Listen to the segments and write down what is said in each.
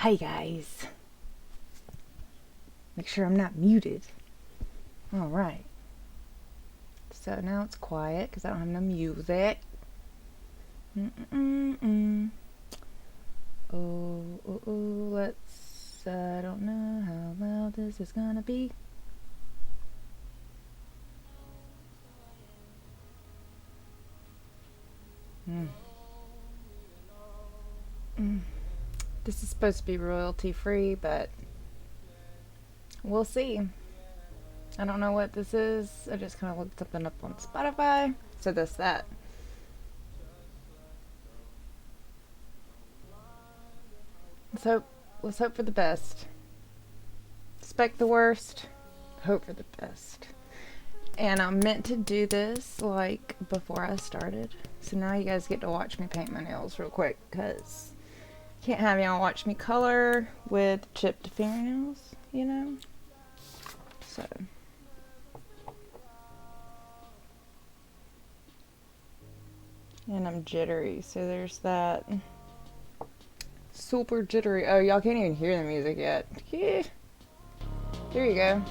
Hi guys. Make sure I'm not muted. Alright. So now it's quiet because I don't have no music. Let's... I don't know how loud this is gonna be. This is supposed to be royalty free, but we'll see. I don't know what this is. I just kind of looked something up on Spotify. So that. Let's hope for the best. Expect the worst. Hope for the best. And I meant to do this like before I started. So now you guys get to watch me paint my nails real quick, because can't have y'all watch me color with chipped fingernails, you know? So. And I'm jittery, so there's that. Super jittery. Oh, y'all can't even hear the music yet. Yeah. There you go.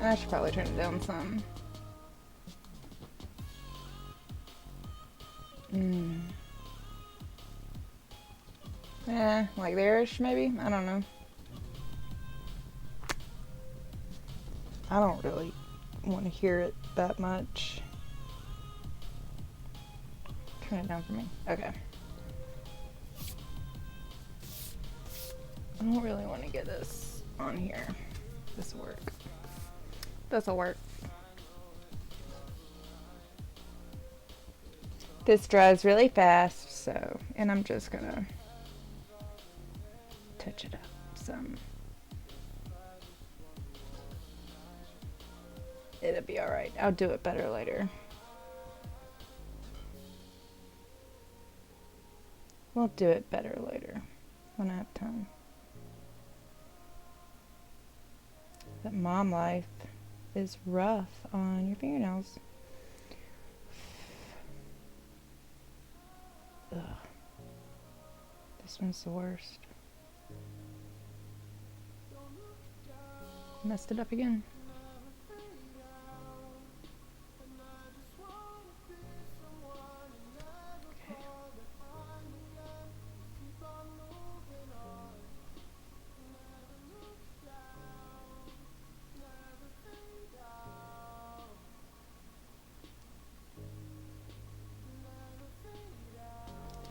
I should probably turn it down some. Like there-ish maybe? I don't know. I don't really want to hear it that much. Turn it down for me. Okay. I don't really want to get this on here. This will work. This'll work. This dries really fast, so, and I'm just gonna touch it up some. It'll be alright. I'll do it better later. We'll do it better later when I have time. That mom life is rough on your fingernails. Ugh. This one's the worst. Messed it up again. Okay.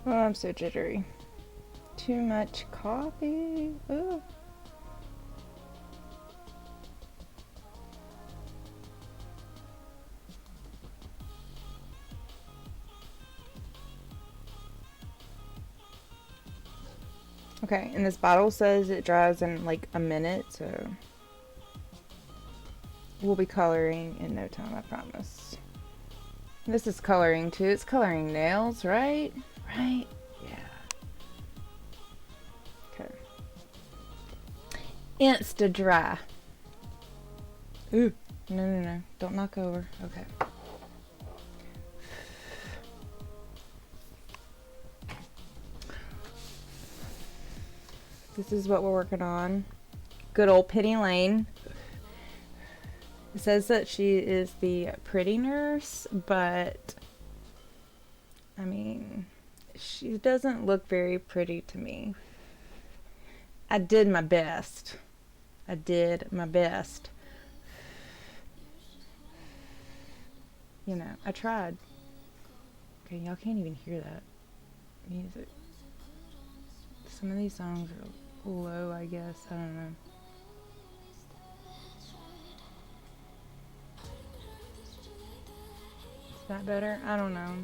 Oh, I'm so jittery. Too much coffee. Ugh. Okay, and this bottle says it dries in like a minute, so we'll be coloring in no time, I promise. This is coloring too. It's coloring nails, right? Right? Yeah. Okay. Insta dry. Ooh. No. Don't knock over. Okay. This is what we're working on. Good old Penny Lane. It says that she is the pretty nurse, but I mean, she doesn't look very pretty to me. I did my best. I did my best. You know, I tried. Okay, y'all can't even hear that music. Some of these songs are low, I guess. I don't know. Is that better? I don't know.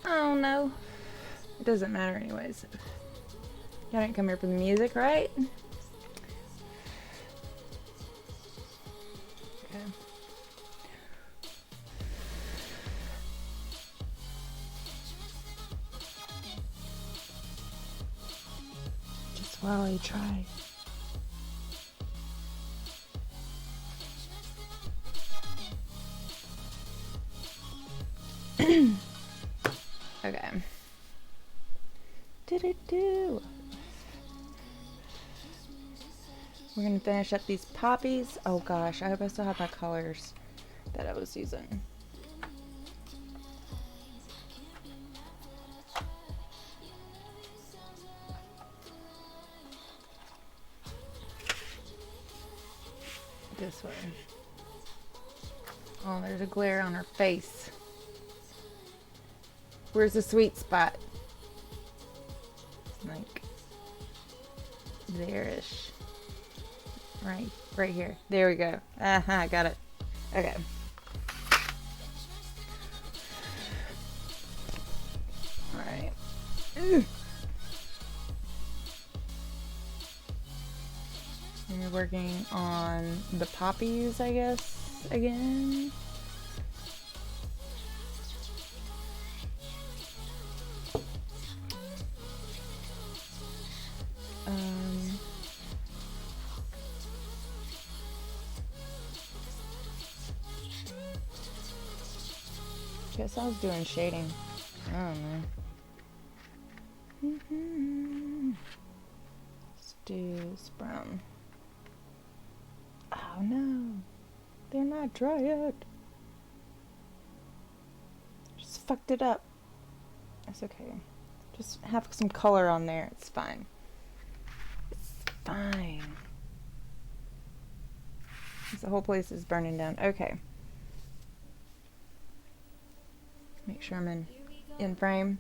I don't know. It doesn't matter anyways. Y'all didn't come here for the music, right? Okay. Just while I try. Okay. We're gonna finish up these poppies. Oh gosh, I hope I still have my colors that I was using. This way. Oh, there's a glare on her face. Where's the sweet spot? Like there-ish. Right here. There we go. Got it. Okay. Alright. We're working on the poppies, I guess, again. Guess I was doing shading. I don't know. Let's do this brown. Oh no, they're not dry yet. Just fucked it up. That's okay. Just have some color on there. It's fine. It's fine. The whole place is burning down. Okay. Make sure I'm in frame.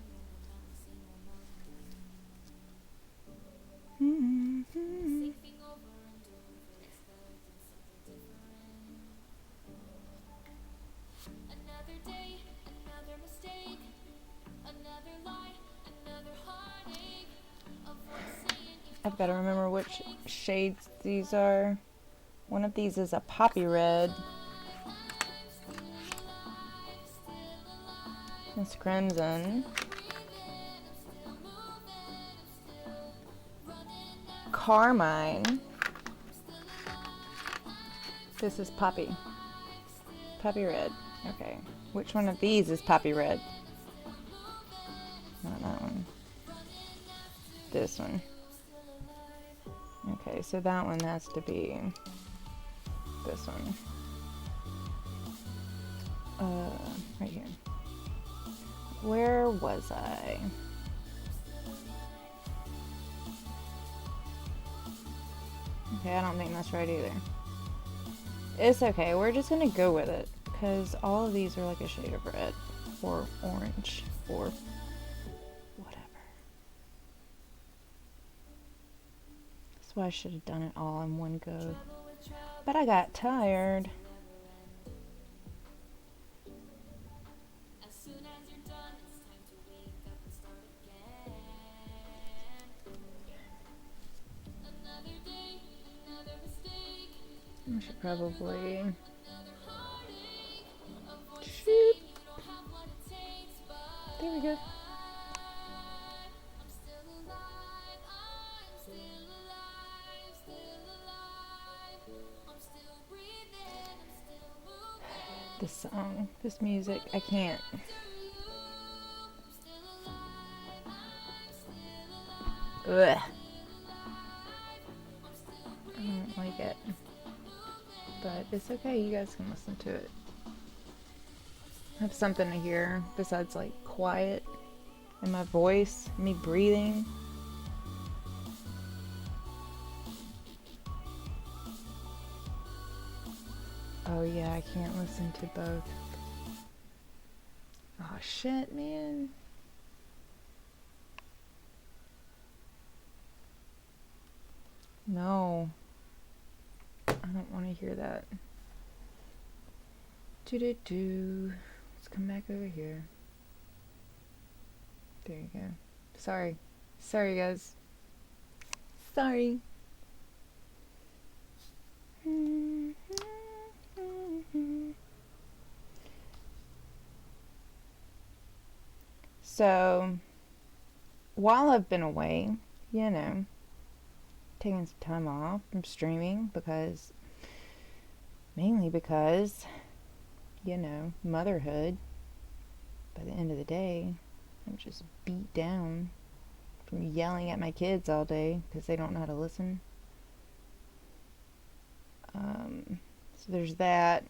I've got to remember which shades these are. One of these is a poppy red. This crimson. Carmine. This is poppy. Poppy red. Okay. Which one of these is poppy red? Not that one. This one. Okay, so that one has to be this one. Right here. Where was I? Okay, I don't think that's right either. It's okay, we're just gonna go with it, because all of these are like a shade of red, or orange, or whatever. That's why I should have done it all in one go. But I got tired. I should probably shoot. There we go. This song, this music, I can't. Ugh. I don't like it. But it's okay, you guys can listen to it. I have something to hear besides like quiet and my voice, me breathing. Oh yeah, I can't listen to both. Oh shit, man. No. I don't want to hear that. Do-do-do. Let's come back over here. There you go. Sorry. Sorry, guys. Sorry. So, while I've been away, you know, taking some time off from streaming mainly because, you know, motherhood. By the end of the day, I'm just beat down from yelling at my kids all day because they don't know how to listen. So there's that.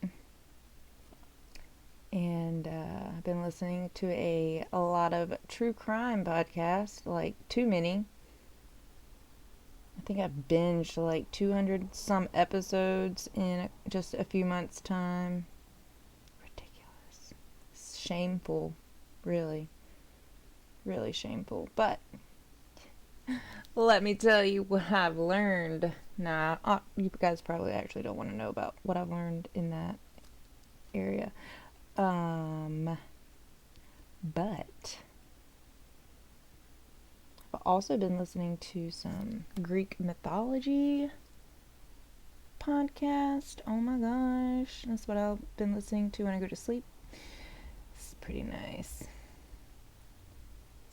And I've been listening to a lot of true crime podcasts, like too many. I think I've binged like 200 some episodes in just a few months' time. Ridiculous. Shameful. Really. Really shameful. But let me tell you what I've learned. Nah, you guys probably actually don't want to know about what I've learned in that area. But I've also been listening to some Greek Mythology podcast. Oh my gosh. That's what I've been listening to when I go to sleep. It's pretty nice.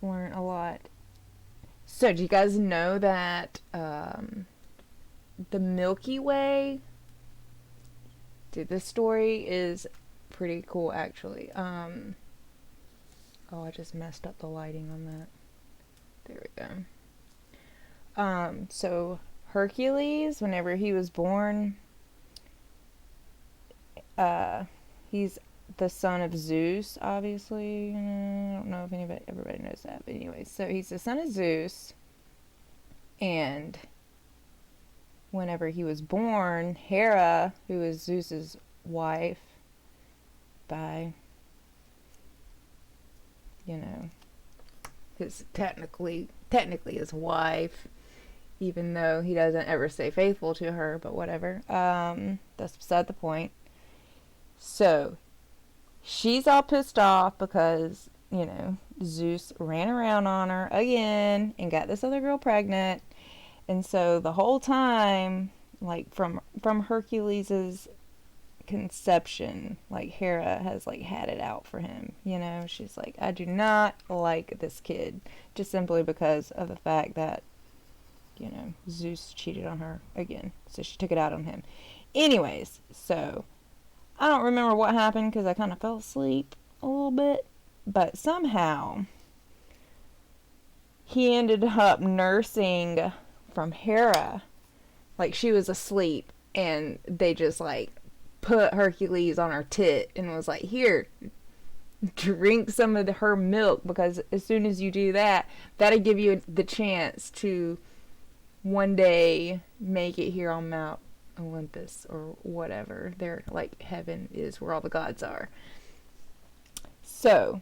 Learn a lot. So, do you guys know that the Milky Way? Dude, this story is pretty cool, actually. Oh, I just messed up the lighting on that. There we go. So Hercules, whenever he was born, he's the son of Zeus, obviously. I don't know if everybody knows that, but anyway, so he's the son of Zeus, and whenever he was born, Hera, who is Zeus's wife, by, his technically his wife, even though he doesn't ever stay faithful to her, but whatever. That's beside the point. So she's all pissed off because, Zeus ran around on her again and got this other girl pregnant. And so the whole time, like from Hercules's conception, like Hera has like had it out for him. She's like, I do not like this kid, just simply because of the fact that, Zeus cheated on her again. So she took it out on him. Anyways, so I don't remember what happened because I kind of fell asleep a little bit, but somehow he ended up nursing from Hera, like she was asleep, and they just like put Hercules on her tit and was like, here, drink some of her milk, because as soon as you do that, that'll give you the chance to one day make it here on Mount Olympus or whatever. There, like, heaven is where all the gods are. So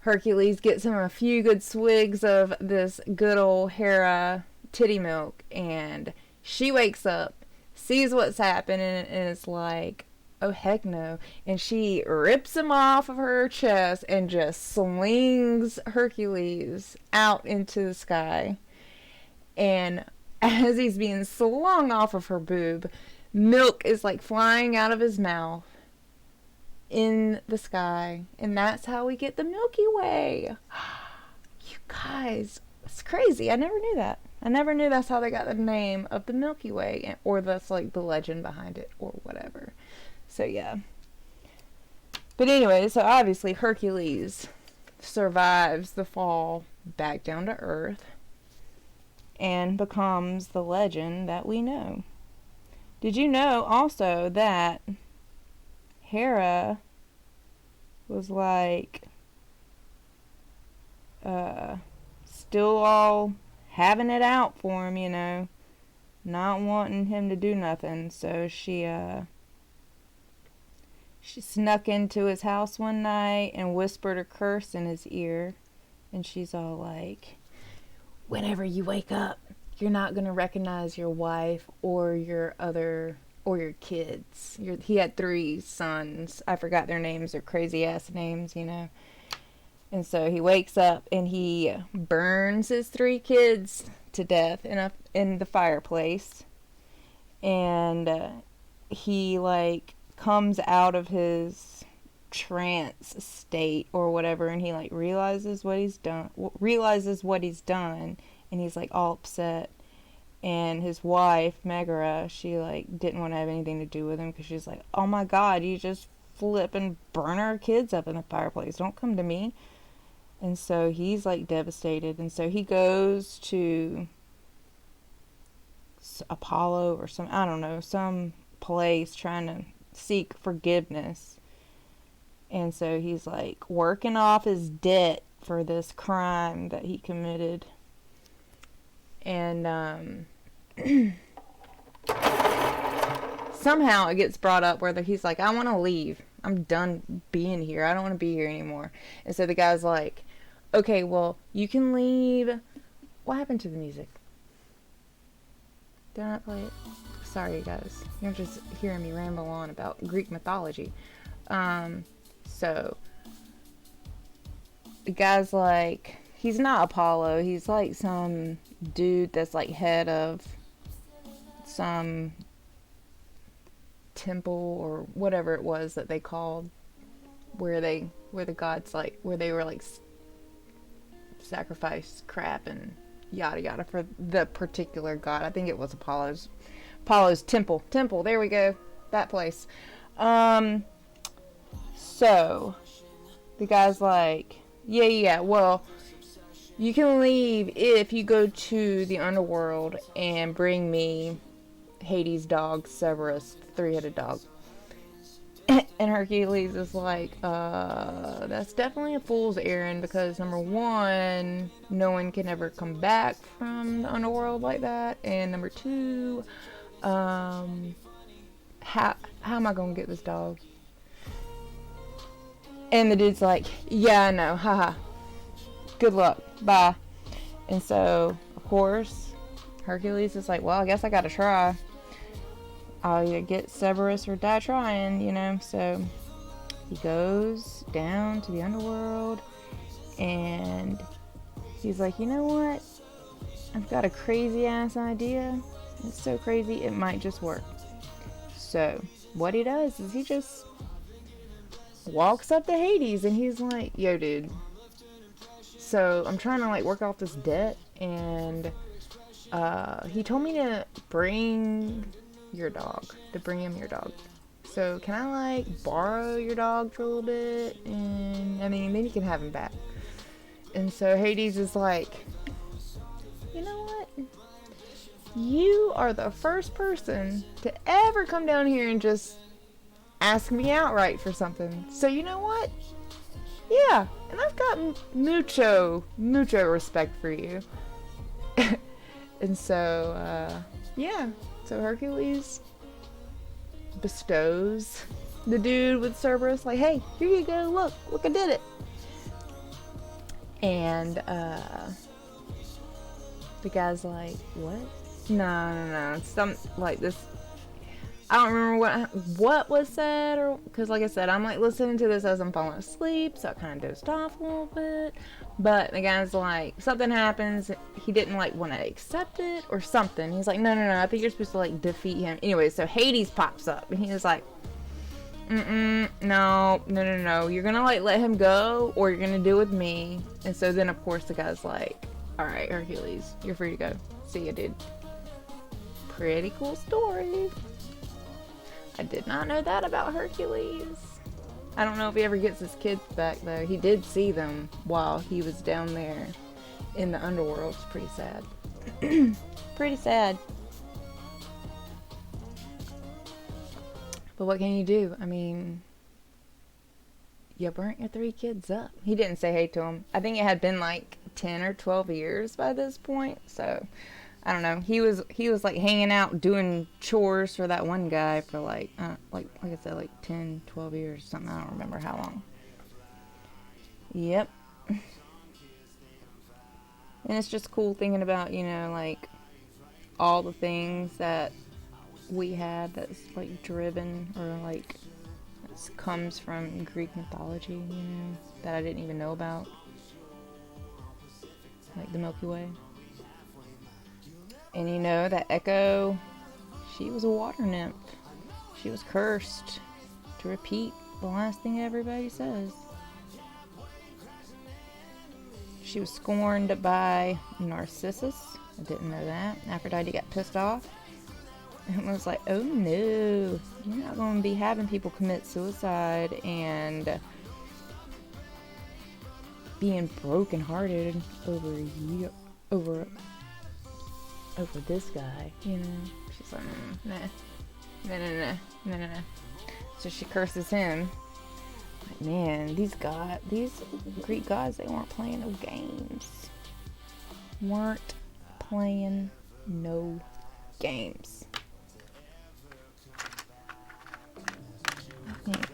Hercules gets him a few good swigs of this good old Hera titty milk, and she wakes up, sees what's happening, and is like, oh heck no. And she rips him off of her chest and just slings Hercules out into the sky. And as he's being slung off of her boob, milk is like flying out of his mouth in the sky. And that's how we get the Milky Way. You guys, it's crazy. I never knew that. I never knew that's how they got the name of the Milky Way, or that's like the legend behind it, or whatever. So yeah. But anyway, so obviously Hercules survives the fall back down to Earth and becomes the legend that we know. Did you know also that Hera was like still all having it out for him, not wanting him to do nothing. So she snuck into his house one night and whispered a curse in his ear, and she's all like, whenever you wake up, you're not going to recognize your wife or your kids. He had 3 sons. I forgot their names. They're crazy ass names, And so he wakes up and he burns his 3 kids to death in the fireplace. And he like comes out of his trance state or whatever, and he like realizes what he's done, and he's like all upset. And his wife Megara, she like didn't want to have anything to do with him because she's like, oh my god, you just flip and burn our kids up in the fireplace, don't come to me. And so he's like devastated, and so he goes to Apollo or some, I don't know, some place trying to seek forgiveness. And so he's like working off his debt for this crime that he committed. And somehow it gets brought up where he's like, I want to leave. I'm done being here. I don't want to be here anymore. And so the guy's like, okay, well, you can leave. What happened to the music? Did I not play it? Sorry, guys. You're just hearing me ramble on about Greek mythology. So the guy's like, he's not Apollo. He's like some dude that's like head of some temple or whatever it was that they called, where the gods, like, where they were like sacrifice crap and yada yada for the particular god. I think it was Apollo's temple. There we go, that place. So the guy's like, yeah, well, you can leave if you go to the underworld and bring me Hades' dog, Cerberus, the three-headed dog. And Hercules is like, that's definitely a fool's errand, because number one, no one can ever come back from the underworld like that, and number two, how am I gonna get this dog? And the dude's like, yeah, I know, haha, good luck, bye. And so, of course, Hercules is like, well, I guess I gotta try. I'll either get Cerberus or die trying, you know. So he goes down to the underworld and he's like, you know what? I've got a crazy ass idea. It's so crazy it might just work. So what he does is he just walks up to Hades and he's like, yo, dude. So I'm trying to like work off this debt, and he told me to bring him your dog. So can I like borrow your dog for a little bit? And I mean, then you can have him back. And so Hades is like, you know what? You are the first person to ever come down here and just ask me outright for something. So you know what? Yeah, and I've got mucho respect for you. And so, yeah. So Hercules bestows the dude with Cerberus, like, hey, here you go, look, I did it. And the guy's like, what? No, it's some like this. I don't remember what was said, or because like I said, I'm like listening to this as I'm falling asleep, so I kind of dozed off a little bit. But the guy's like, something happens, he didn't like want to accept it or something. He's like, no, I think you're supposed to like defeat him. Anyway, so Hades pops up and he was like, no, you're gonna like let him go, or you're gonna deal with me. And so then of course the guy's like, all right, Hercules, you're free to go. See ya, dude. Pretty cool story. I did not know that about Hercules. I don't know if he ever gets his kids back, though. He did see them while he was down there in the underworld. It's pretty sad. Pretty sad. But what can you do? I mean, you burnt your 3 kids up. He didn't say hey to them. I think it had been like 10 or 12 years by this point, so I don't know. He was like hanging out doing chores for that one guy for like I said, like 10, 12 years or something. I don't remember how long. Yep. And it's just cool thinking about, you know, like all the things that we had that's like driven or like comes from Greek mythology, you know, that I didn't even know about. Like the Milky Way. And you know, that Echo, she was a water nymph. She was cursed to repeat the last thing everybody says. She was scorned by Narcissus. I didn't know that. Aphrodite got pissed off and was like, oh no, you're not going to be having people commit suicide and being brokenhearted over over this guy, you know. She's like, nah, nah, nah, nah, nah, nah, nah. So she curses him. Like, man, these Greek gods, they weren't playing no games. Weren't playing no games. I think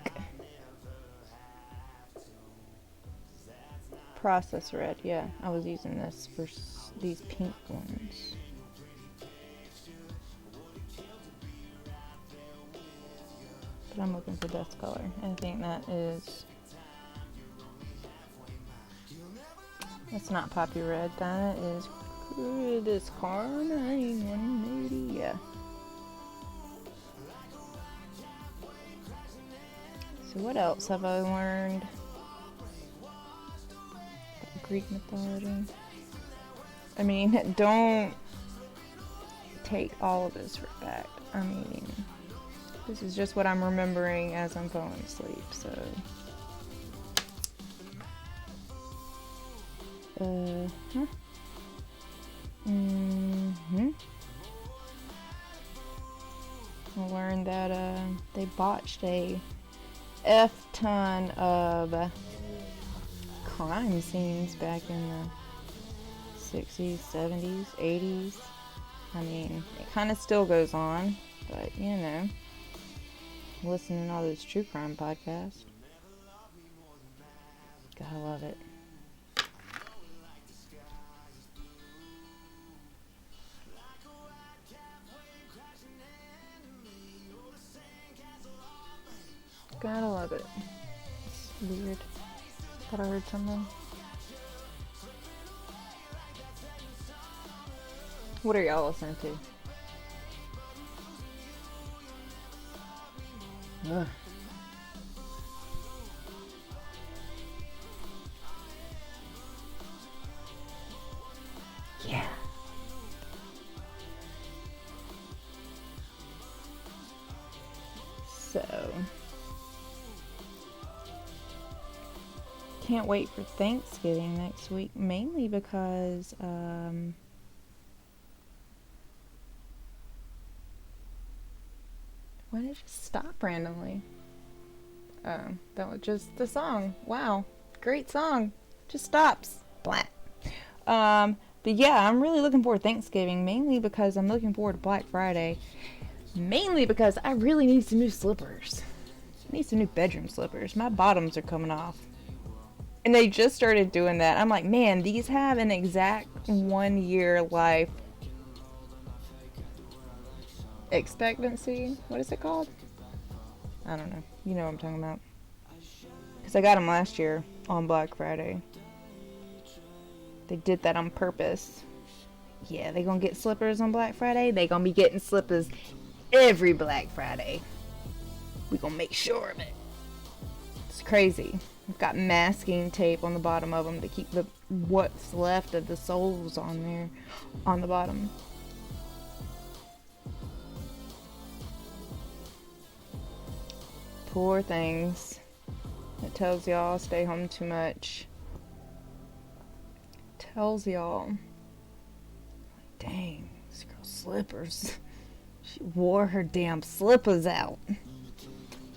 process red, yeah, I was using this for these pink ones. But I'm looking for this color, and I think that's not poppy red, that is this carmine 180, yeah. So what else have I learned? Greek mythology. I mean, don't take all of this for fact. I mean, this is just what I'm remembering as I'm falling asleep, so. I learned that they botched a F-ton of crime scenes back in the 60s, 70s, 80s. I mean, it kind of still goes on, but you know, listening to all those true crime podcasts. Gotta love it. Gotta love it. It's weird. Thought I heard something. What are y'all listening to? Ugh. Yeah. So, can't wait for Thanksgiving next week, mainly because why did it just stop randomly? Oh, that was just the song. Wow, great song. Just stops. Blat. But yeah, I'm really looking forward to Thanksgiving, mainly because I'm looking forward to Black Friday. Mainly because I really need some new slippers. I need some new bedroom slippers. My bottoms are coming off. And they just started doing that. I'm like, man, these have an exact 1 year life expectancy. What is it called? I don't know. You know what I'm talking about. Because I got them last year on Black Friday. They did that on purpose. Yeah, they gonna get slippers on Black Friday. They gonna be getting slippers every Black Friday. We gonna make sure of it. It's crazy. I've got masking tape on the bottom of them to keep what's left of the soles on there, on the bottom. Poor things. It tells y'all stay home too much. Tells y'all, dang, this girl's slippers. She wore her damn slippers out.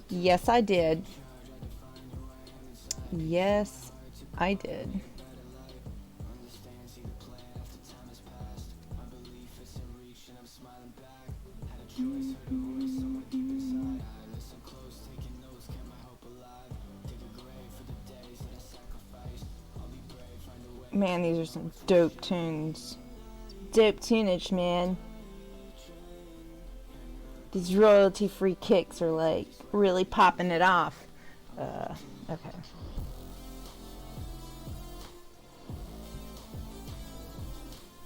Yes, I did. Yes, I did. Man, these are some dope tunes. Dope tunage, man. These royalty-free kicks are like really popping it off. Okay.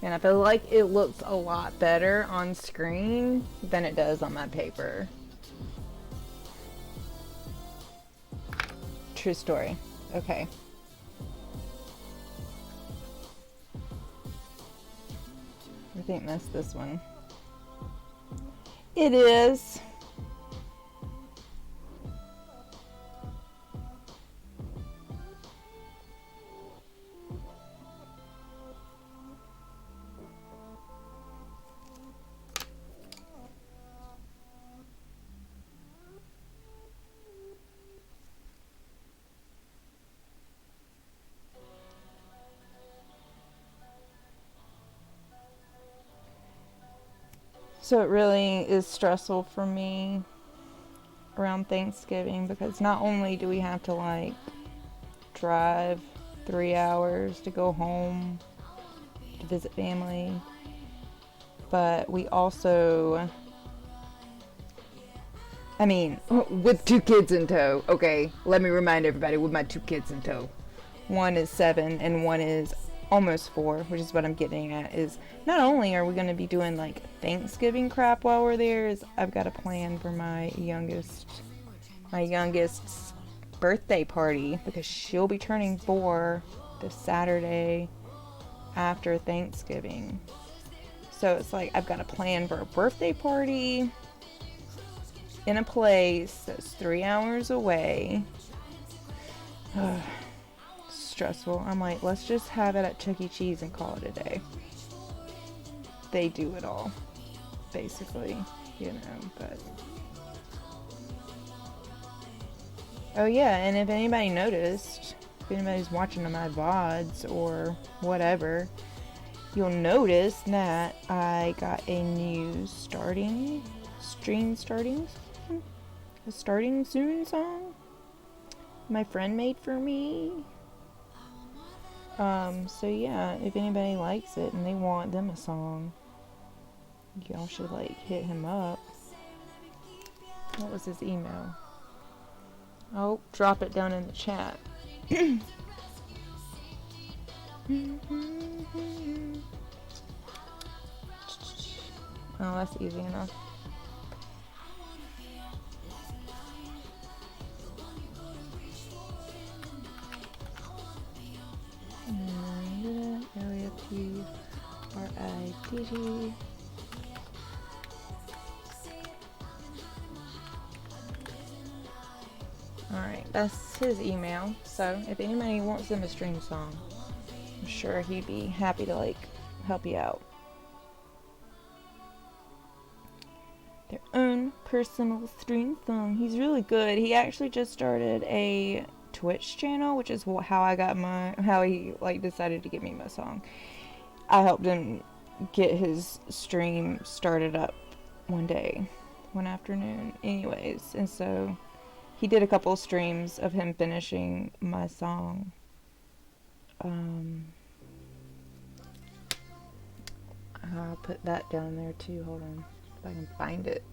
And I feel like it looks a lot better on screen than it does on my paper. True story. Okay. I think that's this one. It is. So it really is stressful for me around Thanksgiving because not only do we have to like drive 3 hours to go home to visit family, but we also, I mean, with 2 kids in tow, okay, let me remind everybody, with my 2 kids in tow. One is 7 and one is almost 4, which is what I'm getting at, is not only are we going to be doing like Thanksgiving crap while we're there, is I've got a plan for my youngest's birthday party, because she'll be turning 4 the Saturday after Thanksgiving. So it's like I've got a plan for a birthday party in a place that's 3 hours away. Stressful. I'm like, let's just have it at Chuck E. Cheese and call it a day. They do it all, basically, you know, but... Oh yeah, and if anybody noticed, if anybody's watching my VODs or whatever, you'll notice that I got a new starting soon song my friend made for me. So yeah, if anybody likes it and they want them a song, y'all should like hit him up. What was his email? I'll drop it down in the chat. Oh, that's easy enough. L-E-F-T-R-I-D-G. Alright, that's his email. So if anybody wants them a stream song, I'm sure he'd be happy to like help you out. Their own personal stream song. He's really good. He actually just started a Twitch channel, which is how he like decided to give me my song. I helped him get his stream started up one afternoon anyways, and so he did a couple of streams of him finishing my song. I'll put that down there too. Hold on, if I can find it.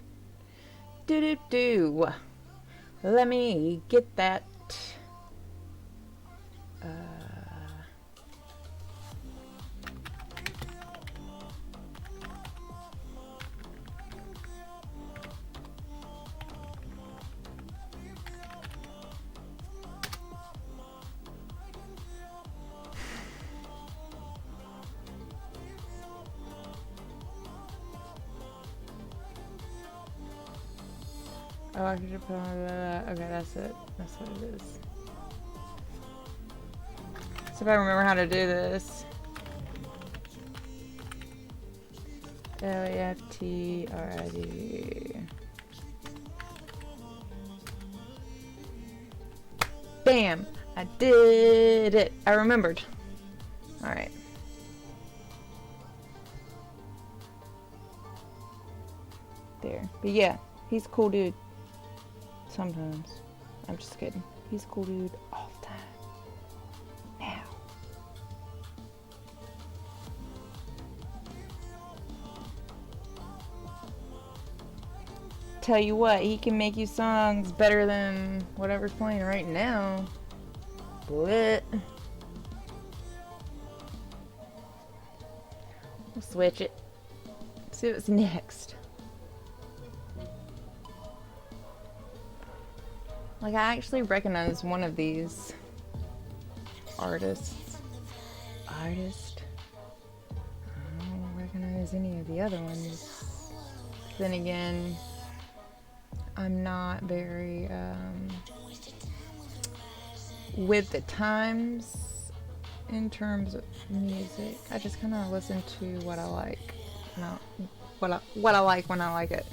Let me get that. Oh, I could put on that. Okay, that's it. That's what it is. So if I remember how to do this. L-E-F-T-R-I-D. Bam! I did it! I remembered. Alright. There. But yeah, he's a cool dude. Sometimes. I'm just kidding. He's a cool dude all the time. Now. Tell you what, he can make you songs better than whatever's playing right now. What? We'll switch it. See what's next. Like, I actually recognize one of these artists. I don't recognize any of the other ones. Then again, I'm not very with the times in terms of music. I just kind of listen to what I like. Not what I like when I like it.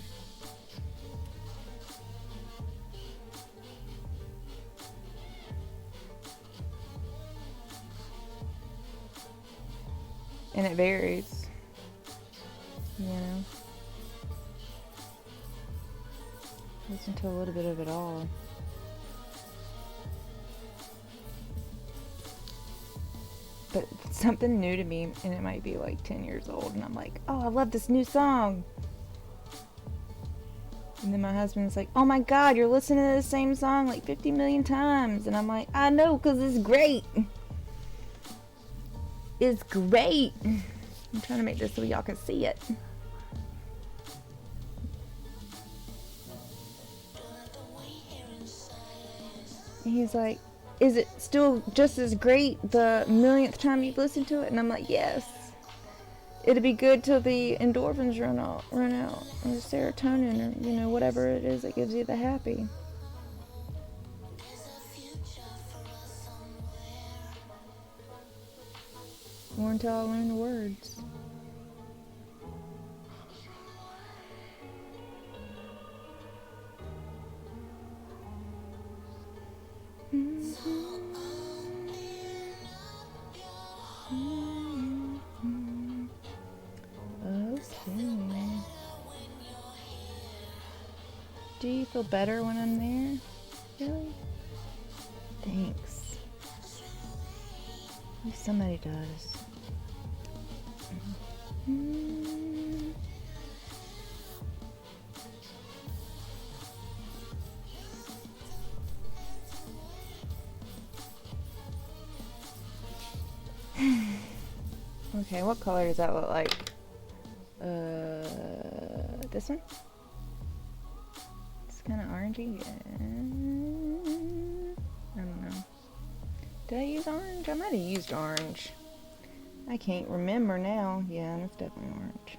And it varies, you know. listen to a little bit of it all. But it's something new to me, and it might be like 10 years old, and I'm like, oh, I love this new song. And then my husband's like, oh my god, you're listening to the same song like 50 million times. And I'm like, I know, because it's great. It's great. I'm trying to make this so y'all can see it. And he's like, is it still just as great the millionth time you've listened to it? And I'm like, yes. It'll be good till the endorphins run out, or the serotonin, or, you know, whatever it is that gives you the happy. Or until I learn the words. Okay. Do you feel better when I'm there? Really? Thanks. At least somebody does. Okay, what color does that look like? This one? It's kind of orangey. I don't know. Did I use orange? I might have used orange. I can't remember now. Yeah, it's definitely orange.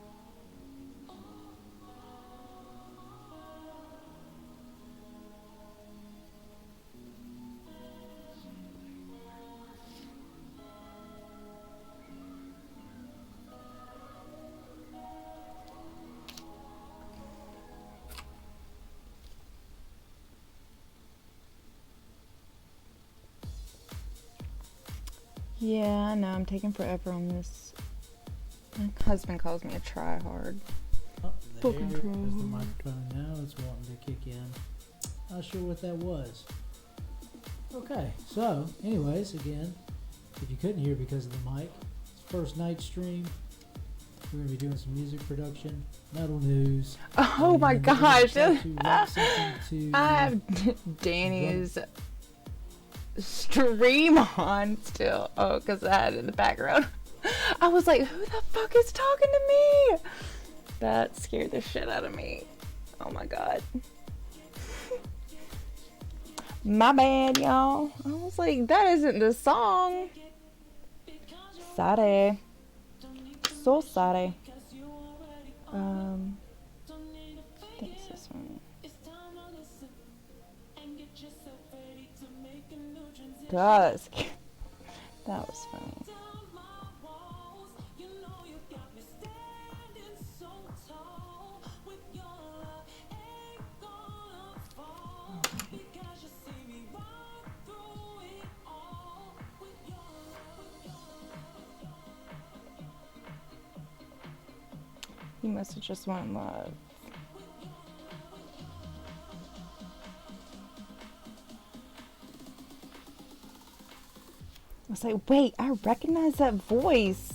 Yeah, I know, I'm taking forever on this. My husband calls me a try-hard. Oh, there is the microphone now. It's wanting to kick in. Not sure what that was. Okay, so, anyways, again, if you couldn't hear because of the mic, it's first night stream. We're going to be doing some music production, metal news. Oh my gosh! I have Danny's stream on still. Oh, because I had it in the background. I was like, who the fuck is talking to me? That scared the shit out of me. Oh my god. My bad, y'all. I was like, that isn't the song. Sorry. So sorry. I think it's this one. God, that was funny. He must have just wanted love. I was like, wait, I recognize that voice.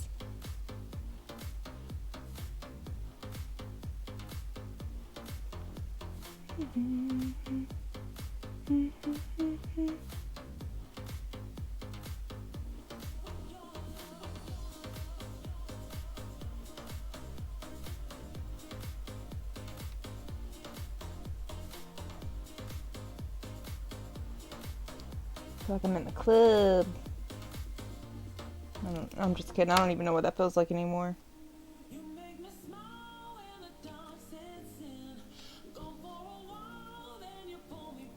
I feel like I'm in the club. I'm just kidding. I don't even know what that feels like anymore.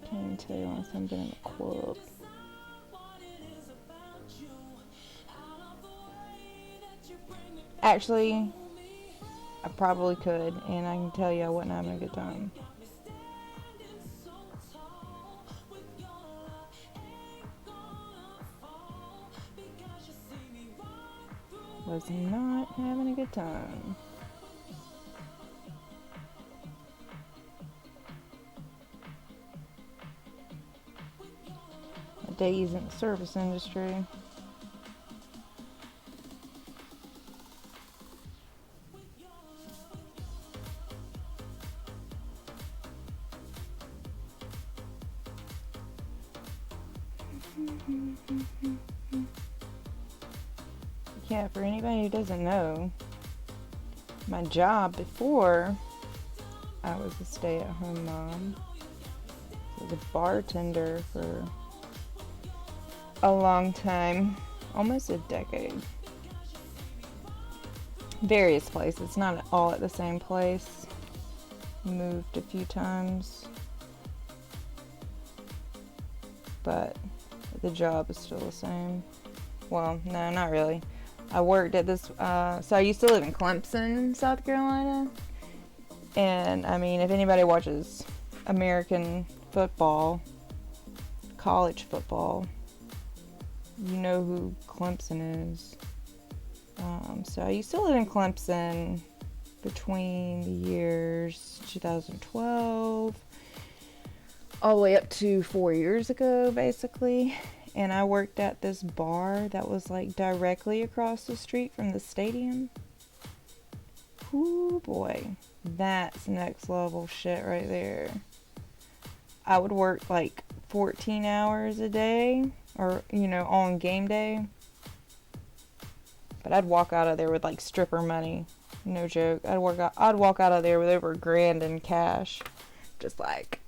Can't even tell you once I've been in the club. Actually, I probably could, and I can tell you I wasn't having a good time. Was not having a good time. days in the service industry. Yeah, for anybody who doesn't know, my job before I was a stay-at-home mom, I was a bartender for a long time, almost a decade. Various places, not all at the same place. Moved a few times, but the job is still the same. Well, no, not really. I worked at this, so I used to live in Clemson, South Carolina. And, I mean, if anybody watches American football, college football, you know who Clemson is. So I used to live in Clemson between the years 2012 all the way up to 4 years ago, basically. And I worked at this bar that was like directly across the street from the stadium. Ooh boy, that's next level shit right there. I would work like 14 hours a day, or on game day. But I'd walk out of there with like stripper money. No joke. I'd walk out of there with over $1,000 in cash. Just like,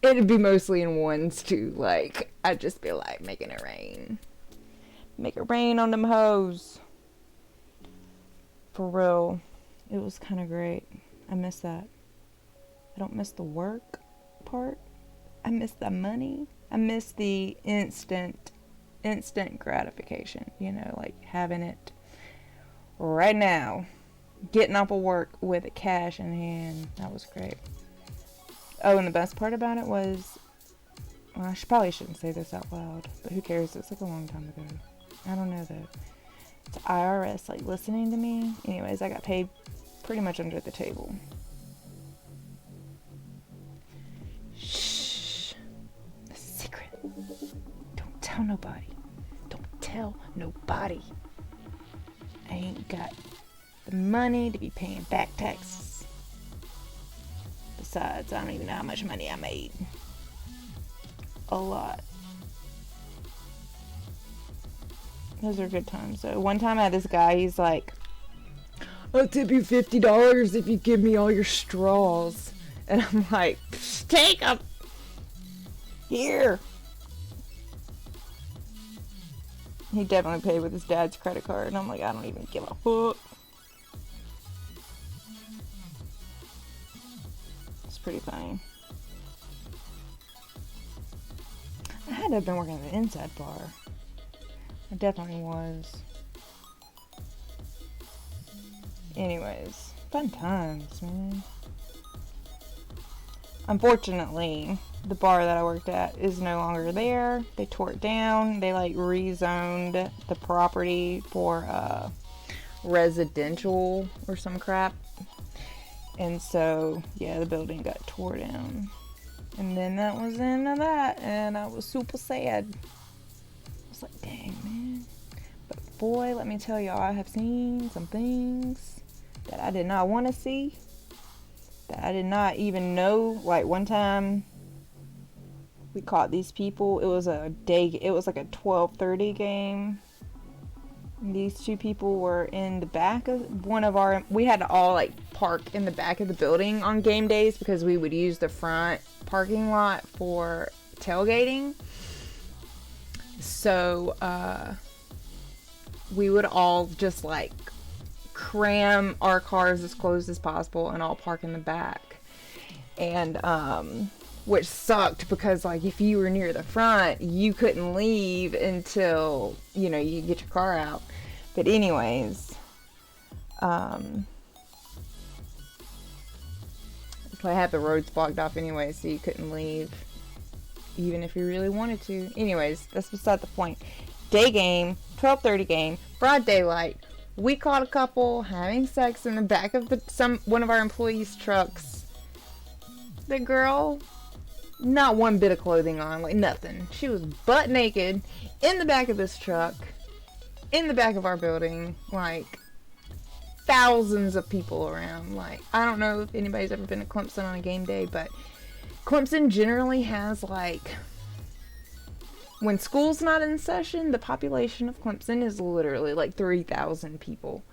it'd be mostly in ones too. Like, I'd just be like making it rain. Make it rain on them hoes. For real. It was kind of great. I miss that. I don't miss the work part. I miss the money. I miss the instant gratification. Like having it right now. Getting off of work with a cash in hand. That was great. Oh, and the best part about it was, well, I probably shouldn't say this out loud, but who cares? It's like a long time ago. I don't know though. It's IRS like listening to me. Anyways, I got paid pretty much under the table. Shh. A secret. Don't tell nobody. Don't tell nobody. I ain't got the money to be paying back taxes. Besides, I don't even know how much money I made. A lot. Those are good times. So one time I had this guy, he's like, I'll tip you $50 if you give me all your straws. And I'm like, take them. Here. He definitely paid with his dad's credit card. And I'm like, I don't even give a fuck. It's pretty funny. I had to have been working at the inside bar. I definitely was. Anyways, fun times, man. Unfortunately, the bar that I worked at is no longer there. They tore it down. They like rezoned the property for residential or some crap. And so, yeah, the building got tore down. And then that was the end of that. And I was super sad. I was like, dang, man. But boy, let me tell y'all, I have seen some things that I did not want to see. That I did not even know. Like one time, we caught these people. It was like a 12:30 game. And these two people were in the back of we had to all like park in the back of the building on game days because we would use the front parking lot for tailgating. So, we would all just like cram our cars as close as possible and all park in the back. And, which sucked because like if you were near the front, you couldn't leave until, you get your car out. But anyways, so I had the roads blocked off anyway, so you couldn't leave even if you really wanted to. Anyways, that's beside the point. Day game, 12:30 game, broad daylight. We caught a couple having sex in the back of one of our employees' trucks. The girl Not one bit of clothing on, like nothing. She was butt naked in the back of this truck, in the back of our building, like thousands of people around. Like, I don't know if anybody's ever been to Clemson on a game day, but Clemson generally has, like, when school's not in session, the population of Clemson is literally like 3,000 people.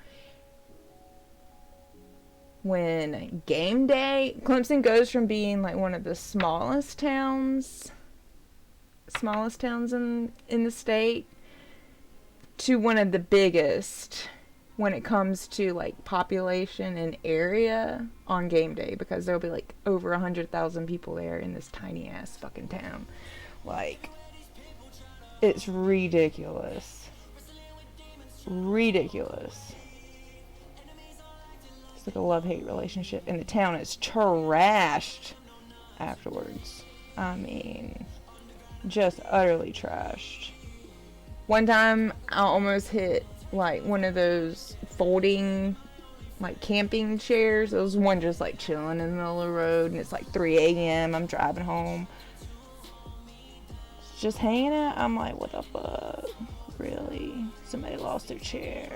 When game day, Clemson goes from being like one of the smallest towns in the state to one of the biggest when it comes to like population and area on game day, because there'll be like over 100,000 people there in this tiny ass fucking town. Like, it's ridiculous. Ridiculous. It's like a love-hate relationship, and the town is trashed afterwards. I mean, just utterly trashed. One time, I almost hit like one of those folding like camping chairs. There was one just like chilling in the middle of the road, and it's like 3 a.m. I'm driving home. It's just hanging out. I'm like, what the fuck? Really? Somebody lost their chair.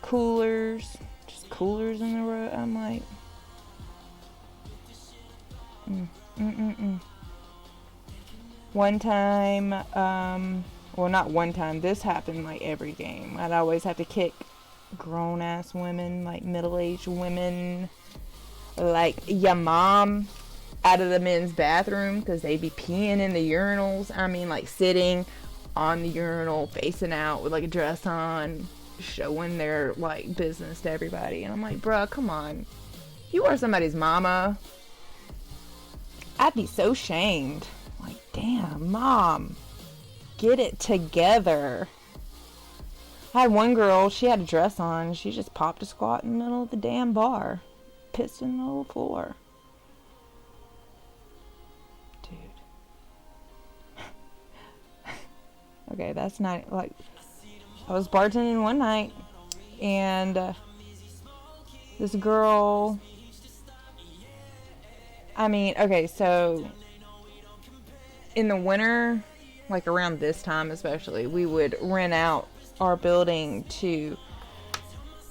Coolers. Just coolers in the road. I'm like, One time, well, not one time, this happened like every game. I'd always have to kick grown ass women, like middle-aged women, like your mom, out of the men's bathroom because they be peeing in the urinals. I mean, like sitting on the urinal facing out with like a dress on, showing their like business to everybody. And I'm like, bruh, come on, you are somebody's mama. I'd be so shamed. Like, damn, mom, get it together. I had one girl, she had a dress on, she just popped a squat in the middle of the damn bar. Pissed in the middle of the floor. Dude. Okay, that's not, like, I was bartending one night, and this girl, I mean, okay, so in the winter, like around this time especially, we would rent out our building to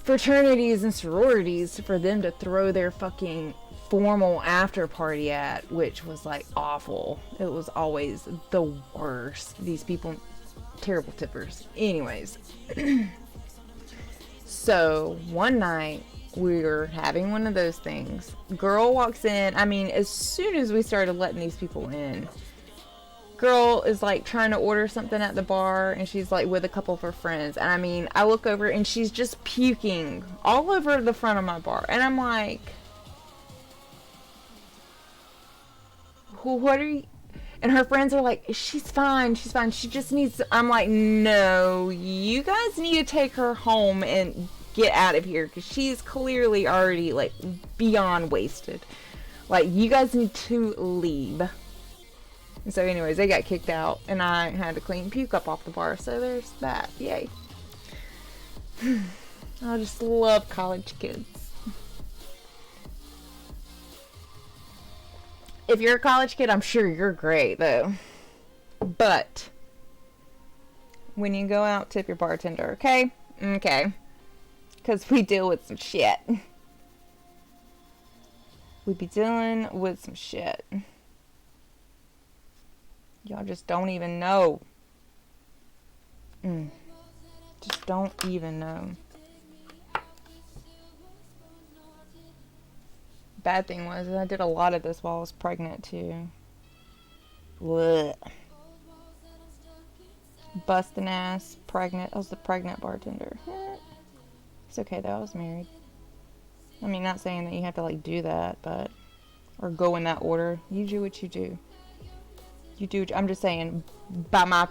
fraternities and sororities for them to throw their fucking formal after party at, which was like awful. It was always the worst. These people, terrible tippers. Anyways, so one night we were having one of those things. Girl walks in. I mean, as soon as we started letting these people in, girl is like trying to order something at the bar, and she's like with a couple of her friends, and I mean, I look over and she's just puking all over the front of my bar, and I'm like, what are you? And her friends are like, she's fine, she just needs to... I'm like, no, you guys need to take her home and get out of here, because she's clearly already like beyond wasted. Like, you guys need to leave. And so anyways, they got kicked out, and I had to clean puke up off the bar, so there's that. Yay. I just love college kids. If you're a college kid, I'm sure you're great, though. But when you go out, tip your bartender, okay? Okay. Because we deal with some shit. We be dealing with some shit. Y'all just don't even know. Just don't even know. Bad thing was, I did a lot of this while I was pregnant, too. Blech. Busting ass, pregnant. I was the pregnant bartender. It's okay, though. I was married. I mean, not saying that you have to, like, do that, but... or go in that order. You do what you do. You do. I'm just saying, by my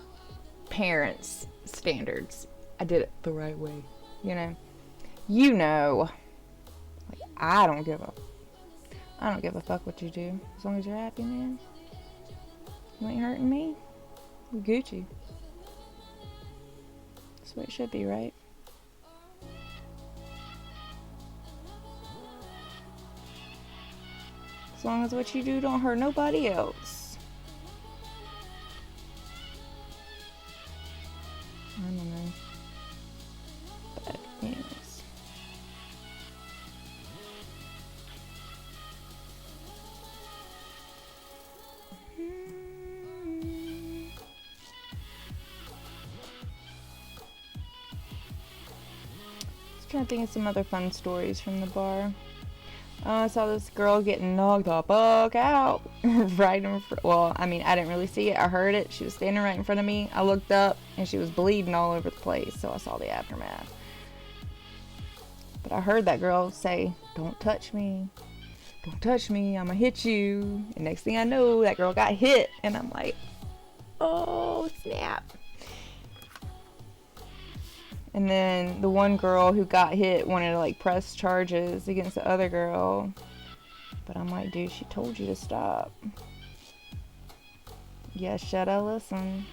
parents' standards, I did it the right way. You know. Like, I don't give a fuck what you do, as long as you're happy, man. You ain't hurting me. You Gucci. That's the way it should be, right? As long as what you do don't hurt nobody else. I don't know. But anyways. Trying to think of some other fun stories from the bar. I saw this girl getting knocked the fuck out right in front. Well, I mean, I didn't really see it. I heard it. She was standing right in front of me. I looked up and she was bleeding all over the place, so I saw the aftermath. But I heard that girl say, "Don't touch me. Don't touch me. I'm gonna hit you." And next thing I know, that girl got hit, and I'm like, "Oh, snap." And then the one girl who got hit wanted to like press charges against the other girl. But I'm like, dude, she told you to stop. Yeah, should I listen?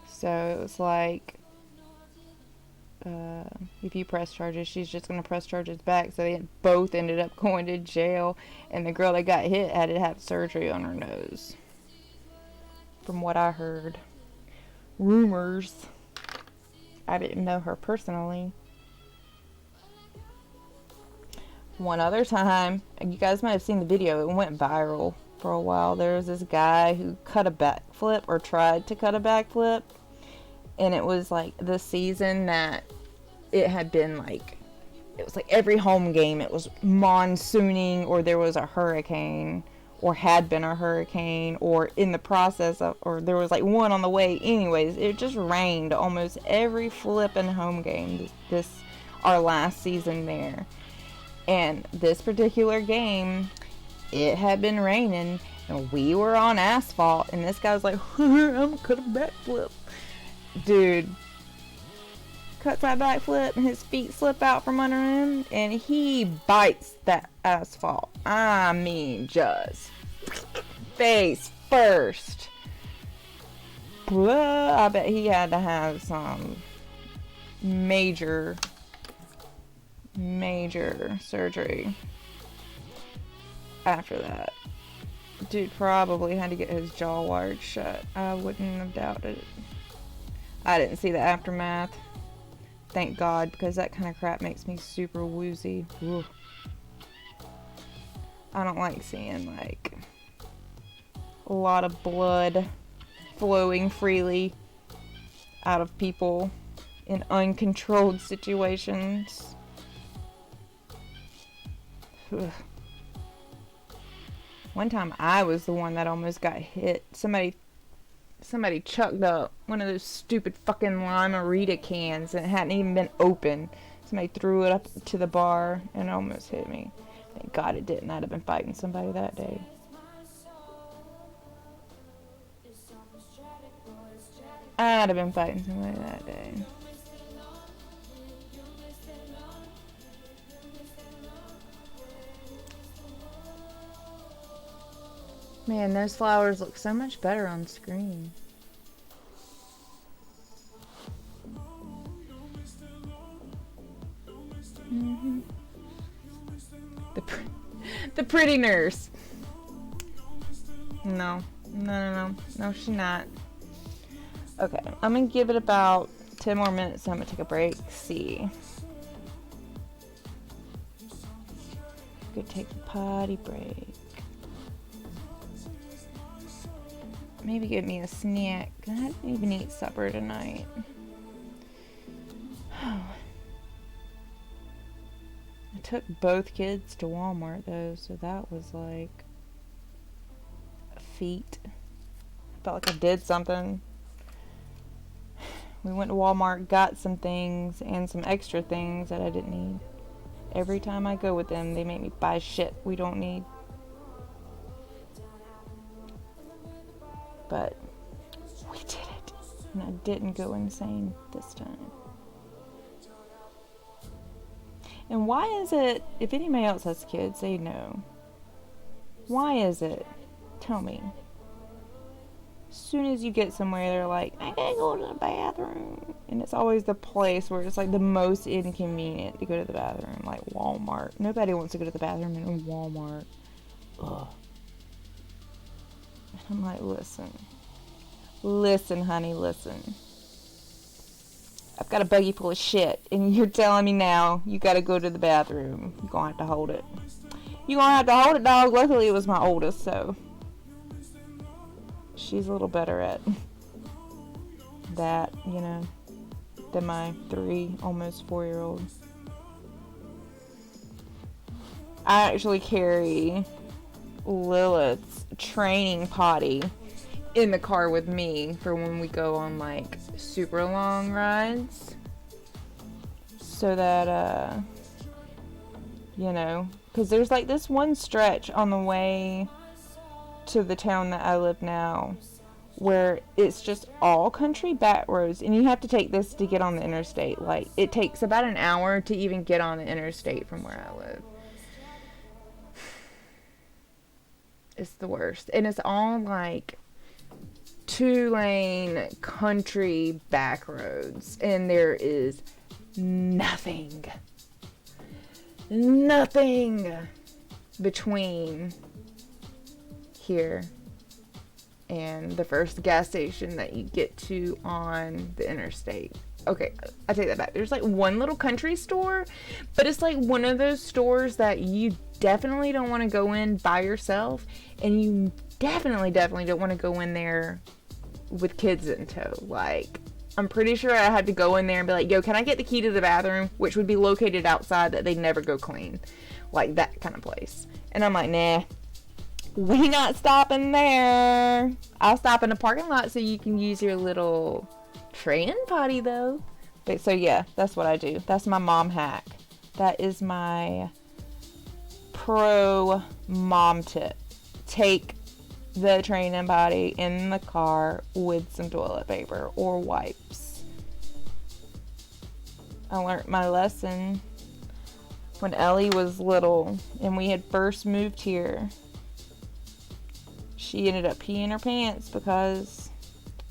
So it was like, if you press charges, she's just going to press charges back. So they both ended up going to jail. And the girl that got hit had to have surgery on her nose. From what I heard. Rumors. I didn't know her personally. One other time, you guys might have seen the video, it went viral for a while. There was this guy who cut a backflip, or tried to cut a backflip. And it was like the season that it had been like, it was like every home game, it was monsooning, or there was a hurricane. Or had been a hurricane, or in the process of, or there was like one on the way. Anyways, it just rained almost every flippin' home game this our last season there. And this particular game, it had been raining, and we were on asphalt, and this guy was like, "I'm gonna cut a backflip." Dude cuts that backflip, and his feet slip out from under him, and he bites that asphalt. I mean, just face first. Blah. I bet he had to have some major surgery after that. Dude probably had to get his jaw wired shut. I wouldn't have doubted it. I didn't see the aftermath. Thank God, because that kind of crap makes me super woozy. Ugh. I don't like seeing like a lot of blood flowing freely out of people in uncontrolled situations. Ugh. One time I was the one that almost got hit. Somebody chucked up one of those stupid fucking Limerita cans and it hadn't even been open. Somebody threw it up to the bar and it almost hit me. Thank God it didn't. I'd have been fighting somebody that day. I'd have been fighting somebody that day. Man, those flowers look so much better on screen. Mm-hmm. The pretty nurse. No, she's not. Okay, I'm gonna give it about 10 more minutes and I'm gonna take a break. See. Go take a potty break. Maybe get me a snack. I didn't even eat supper tonight. I took both kids to Walmart though, so that was like a feat. I felt like I did something. We went to Walmart, got some things and some extra things that I didn't need. Every time I go with them, they make me buy shit we don't need. But we did it, and I didn't go insane this time. And why is it, if anybody else has kids, they know. Why is it, tell me, soon as you get somewhere, they're like, I gotta go to the bathroom. And it's always the place where it's like the most inconvenient to go to the bathroom, like Walmart. Nobody wants to go to the bathroom in Walmart. Ugh. I'm like, listen, honey, listen. I've got a buggy full of shit, and you're telling me now you gotta go to the bathroom. You're gonna have to hold it. You're gonna have to hold it, dog. Luckily, it was my oldest, so she's a little better at that, you know, than my 3, almost 4-year-old. I actually carry Lilith's training potty in the car with me for when we go on like super long rides, so that you know, because there's like this one stretch on the way to the town that I live now where it's just all country back roads, and you have to take this to get on the interstate. Like, it takes about an hour to even get on the interstate from where I live. It's the worst. And it's all like 2-lane country back roads, and there is nothing between here and the first gas station that you get to on the interstate. Okay, I take that back. There's like one little country store, but it's like one of those stores that you definitely don't want to go in by yourself, and you definitely don't want to go in there with kids in tow. Like, I'm pretty sure I had to go in there and be like, yo, can I get the key to the bathroom, which would be located outside that they'd never go clean, like that kind of place. And I'm like, nah, we not stopping there. I'll stop in the parking lot so you can use your little train potty though. But so yeah, that's what I do. That's my mom hack. That is my pro mom tip. Take the training potty in the car with some toilet paper or wipes. I learned my lesson when Ellie was little and we had first moved here. She ended up peeing her pants because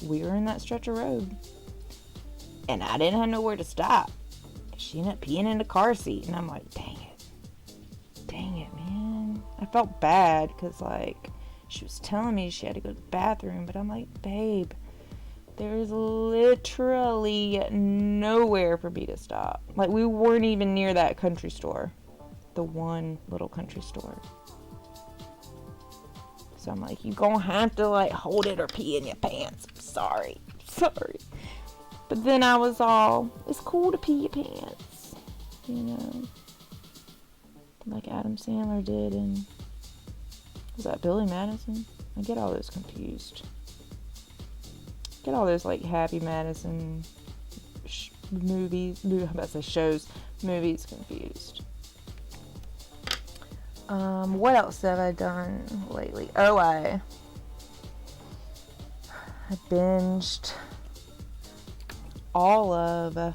we were in that stretch of road and I didn't have nowhere to stop. She ended up peeing in the car seat, and I'm like, dang it, man. I felt bad because, like, she was telling me she had to go to the bathroom, but I'm like, babe, there's literally nowhere for me to stop. Like, we weren't even near that country store, the one little country store. So I'm like, you gonna have to, like, hold it or pee in your pants. Sorry. But then I was all, it's cool to pee your pants, you know, like Adam Sandler did in, was that Billy Madison? I get all those confused. Get all those, like, Happy Madison movies confused. What else have I done lately? Oh, I binged all of The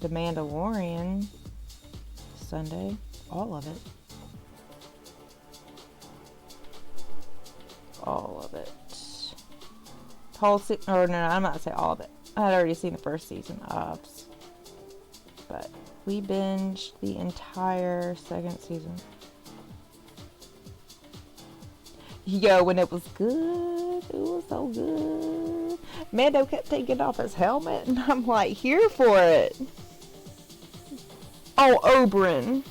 Mandalorian Sunday. All of it. I'm not gonna say all of it. I had already seen the first season of, but we binged the entire second season. Yo, when it was good, it was so good. Mando kept taking off his helmet, and I'm like, here for it. Oh, Oberyn.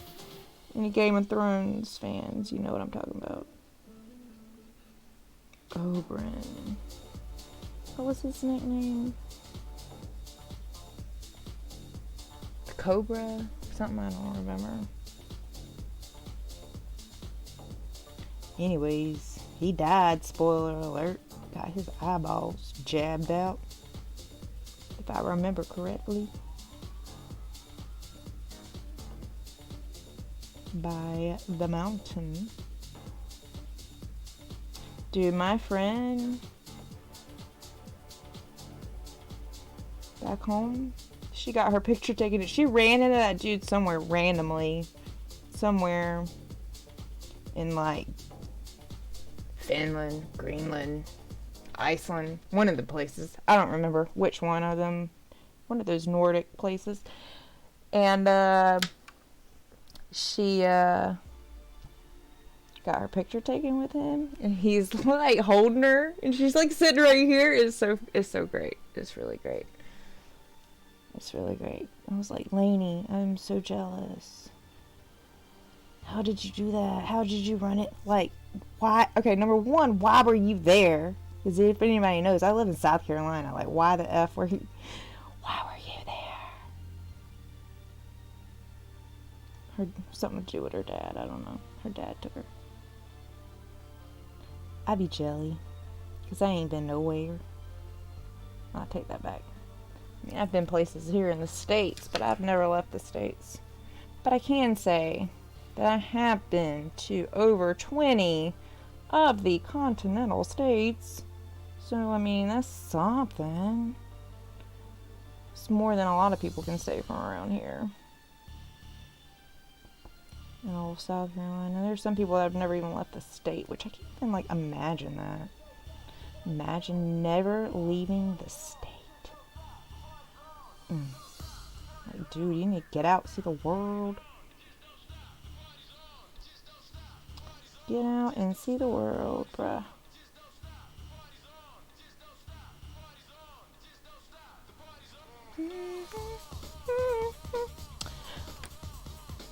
Any Game of Thrones fans, you know what I'm talking about. Oberyn. What was his nickname? The Cobra? Something I don't remember. Anyways, he died, spoiler alert. Got his eyeballs jabbed out, if I remember correctly, by the mountain. Dude, my friend back home, she got her picture taken. She ran into that dude somewhere randomly. Somewhere in, like, Finland, Greenland, Iceland, one of the places. I don't remember which one of them. One of those Nordic places. And she got her picture taken with him, and he's like holding her, and she's like sitting right here. It's so great. It's really great. It's really great. I was like, Lainey, I'm so jealous. How did you do that? How did you run it? Like, why? Okay, number one, why were you there? Because if anybody knows, I live in South Carolina. Like, why the F were you? Why were you there? Her something to do with her dad. I don't know. Her dad took her. I be jelly, because I ain't been nowhere. I'll take that back. I mean, I've been places here in the States, but I've never left the States. But I can say that I have been to over 20 of the continental states. So, I mean, that's something. It's more than a lot of people can say from around here. In old South Carolina. There's some people that have never even left the state, which I can't even, like, imagine that. Imagine never leaving the state. Like, dude, you need to get out, see the world. Get out and see the world, bruh.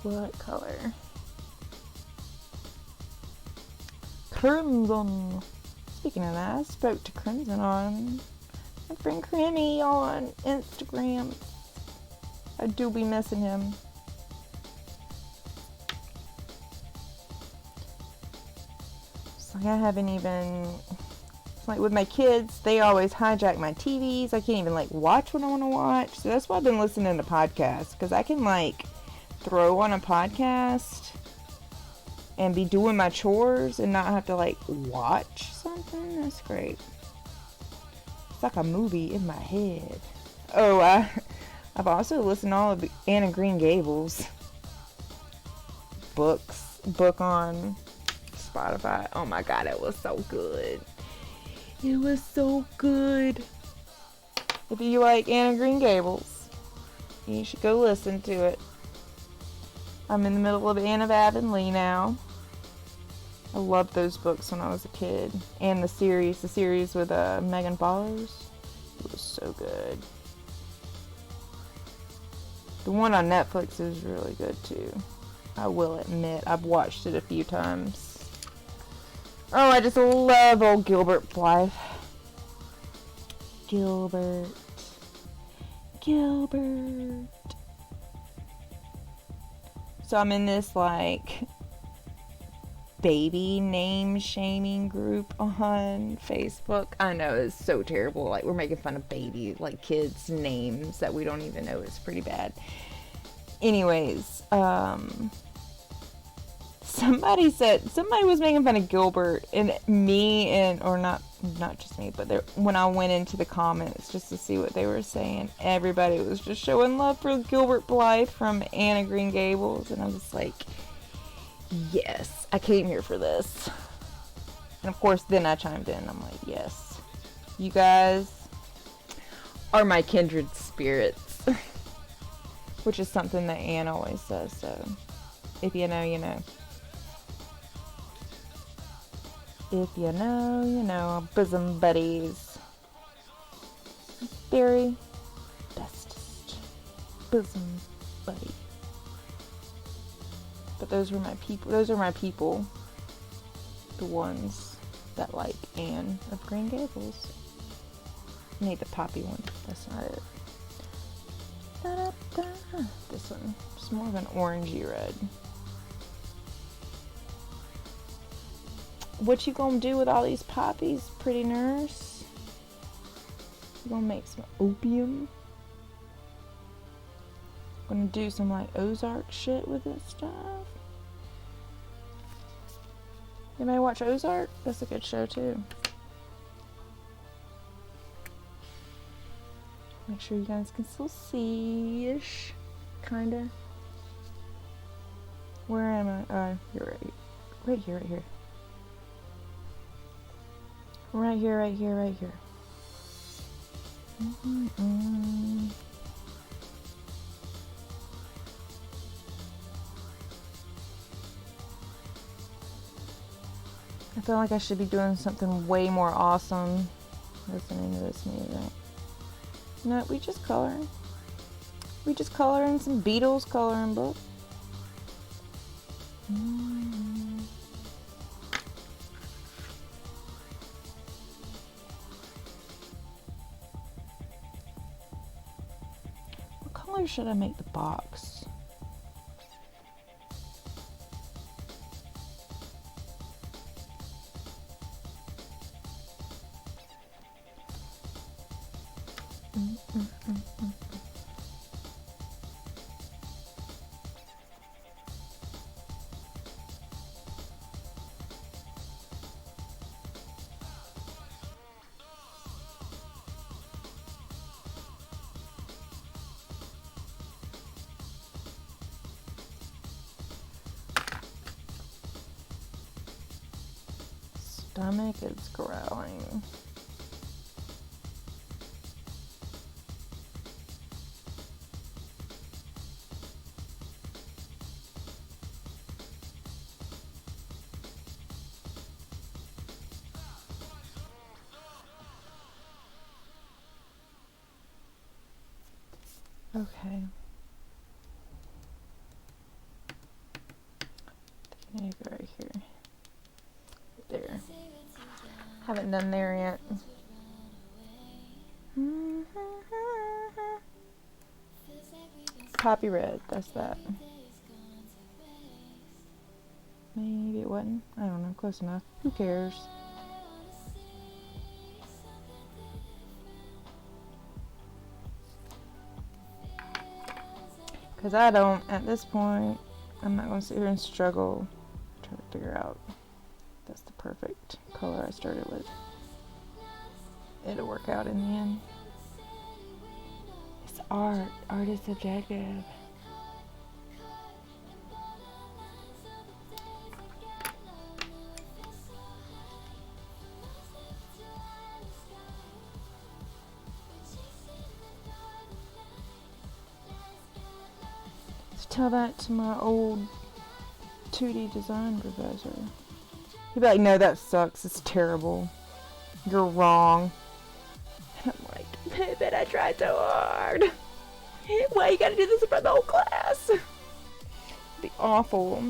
What color? Crimson. Speaking of that, I spoke to Crimson on my friend Crimmy on Instagram. I do be missing him. It's like I haven't even... It's like with my kids, they always hijack my TVs. I can't even like watch what I want to watch. So that's why I've been listening to podcasts. Because I can like throw on a podcast and be doing my chores and not have to like watch something. That's great. It's like a movie in my head. Oh, I've also listened to all of the Anne of Green Gables book on Spotify. Oh my god, it was so good. It was so good. If you like Anne of Green Gables, you should go listen to it. I'm in the middle of Anne of Avonlea now. I loved those books when I was a kid. And the series with Megan Follows. It was so good. The one on Netflix is really good too. I will admit, I've watched it a few times. Oh, I just love old Gilbert Blythe. Gilbert. So I'm in this like baby name shaming group on Facebook. I know, it's so terrible. Like, we're making fun of baby, like, kids' names that we don't even know. It's pretty bad. Anyways, somebody was making fun of Gilbert, and me, or not just me, but when I went into the comments just to see what they were saying, everybody was just showing love for Gilbert Blythe from Anne of Green Gables, and I was like, yes, I came here for this. And of course, then I chimed in. I'm like, yes, you guys are my kindred spirits. Which is something that Anne always says, so if you know, you know. If you know, you know. Bosom buddies. Very bestest bosom buddy. But those are my people. The ones that like Anne of Green Gables. I need the poppy one. That's not it. Da-da-da. This one. It's more of an orangey red. What you gonna do with all these poppies, pretty nurse? You gonna make some opium? Gonna do some like Ozark shit with this stuff? Anybody watch Ozark? That's a good show too. Make sure you guys can still see-ish. Kinda. Where am I? You're right. Right here. Right here, right here, right here. I feel like I should be doing something way more awesome listening to this music. No, we just coloring. We just coloring some Beatles coloring book. What color should I make the box? Stomach is growling. Okay. I need to go right here. There. Haven't done there yet. Poppy red, that's that. Maybe it wasn't. I don't know, close enough. Who cares? Because I don't, at this point, I'm not going to sit here and struggle trying to figure out that's the perfect color I started with. It'll work out in the end. It's art. Art is subjective. Tell that to my old 2D design professor. He'd be like, no, that sucks. It's terrible. You're wrong. And I'm like, but I tried so hard. Why you gotta do this in front of the whole class? It'd be awful.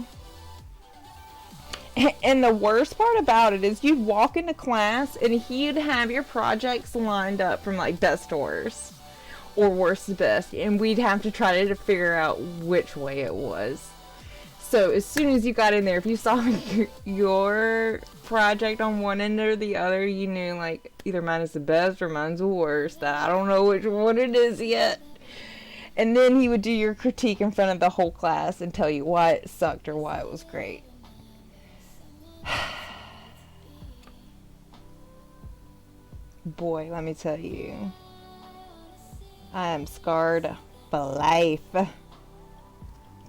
And the worst part about it is you'd walk into class and he'd have your projects lined up from like best to worst. Or worst to best, and we'd have to try to figure out which way it was. So as soon as you got in there, if you saw your project on one end or the other, you knew like either mine is the best or mine's the worst. That I don't know which one it is yet. And then he would do your critique in front of the whole class and tell you why it sucked or why it was great. Boy, let me tell you. I am scarred for life.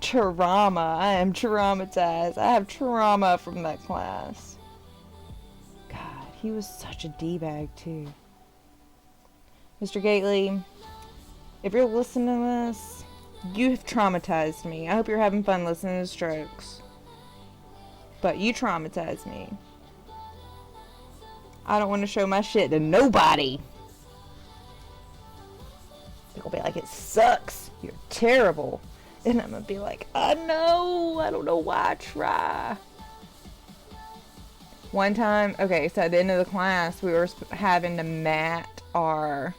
Trauma. I am traumatized. I have trauma from that class. God, he was such a D-bag too. Mr. Gately, if you're listening to this, you have traumatized me. I hope you're having fun listening to Strokes. But you traumatized me. I don't want to show my shit to nobody. They're gonna be like, it sucks. You're terrible. And I'm gonna be like, I know. I don't know why I try. One time, okay, so at the end of the class, we were having to mat our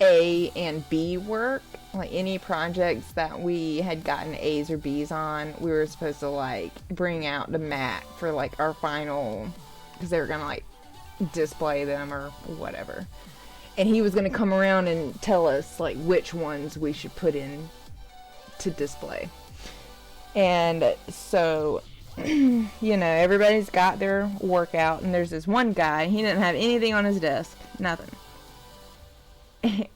A and B work. Like any projects that we had gotten A's or B's on, we were supposed to like bring out the mat for like our final, because they were gonna like display them or whatever. And he was going to come around and tell us like which ones we should put in to display. And so, you know, everybody's got their workout, and there's this one guy, he didn't have anything on his desk, nothing.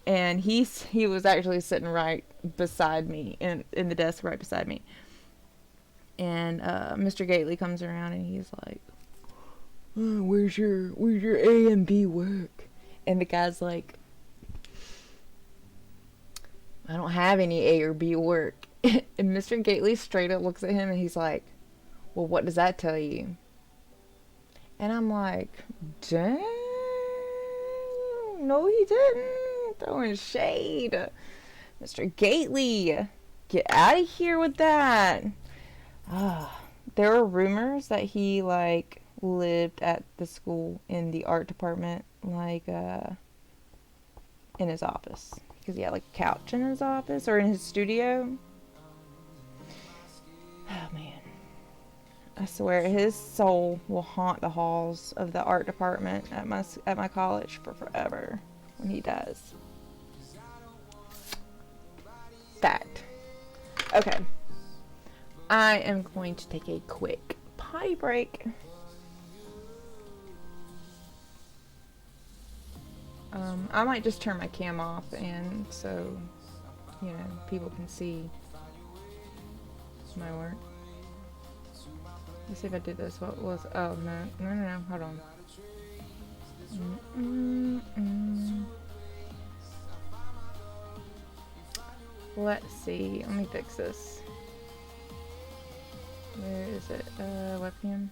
And he was actually sitting right beside me, in the desk right beside me. And Mr. Gately comes around and he's like, where's your A and B work? And the guy's like, I don't have any A or B work. And Mr. Gately straight up looks at him and he's like, well, what does that tell you? And I'm like, dang, no he didn't. Throwing shade. Mr. Gately, get out of here with that. There were rumors that he like lived at the school in the art department, like in his office, because he had like a couch in his office or in his studio. Oh man, I swear his soul will haunt the halls of the art department at my college for forever when he dies. Fact. Okay. I am going to take a quick potty break. I might just turn my cam off and so, you know, people can see my work. Let's see if I did this. What was, oh no, hold on. Let's see, let me fix this. Where is it? Webcam.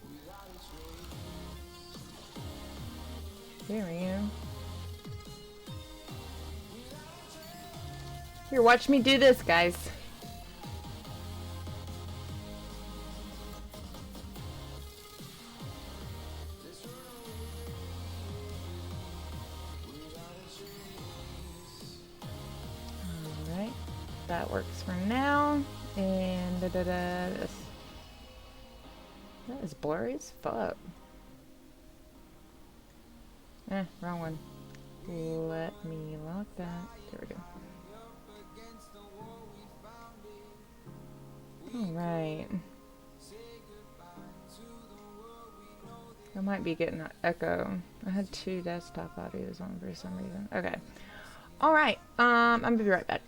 There we go. Here, watch me do this, guys. Alright, that works for now. And this. That is blurry as fuck. Wrong one. Let me lock that. There we go. Alright. I might be getting an echo. I had 2 desktop audios on for some reason. Okay. Alright. I'm gonna be right back.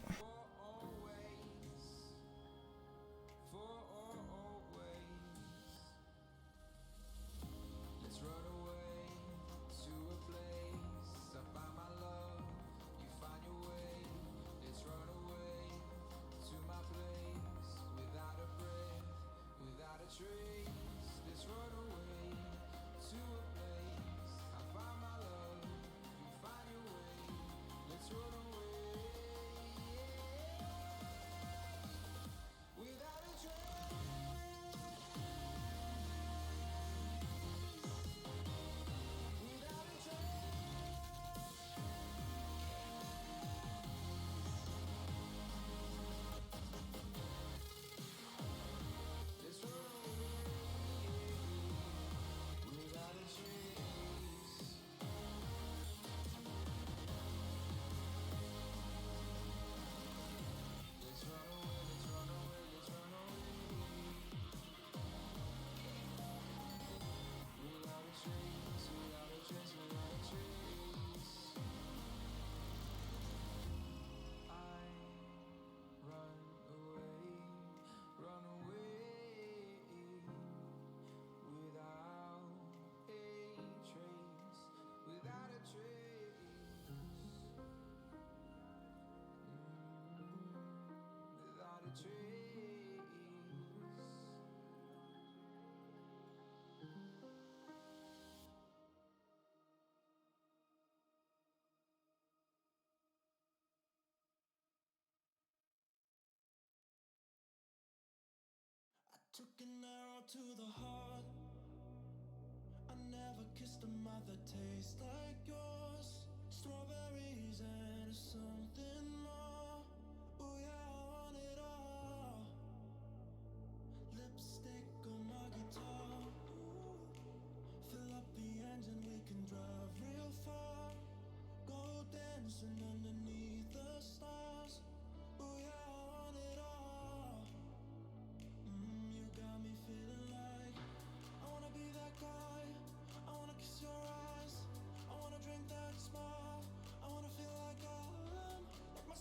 Took an arrow to the heart. I never kissed a mouth that tastes like yours. Strawberries and something more. Oh yeah, I want it all. Lipstick on my guitar. Fill up the engine, we can drive real far. Go dancing underneath the stars. Oh yeah, I want it all. You got me feeling like I wanna be that guy. I wanna kiss your eyes. I wanna drink that smile. I wanna feel like I'm like my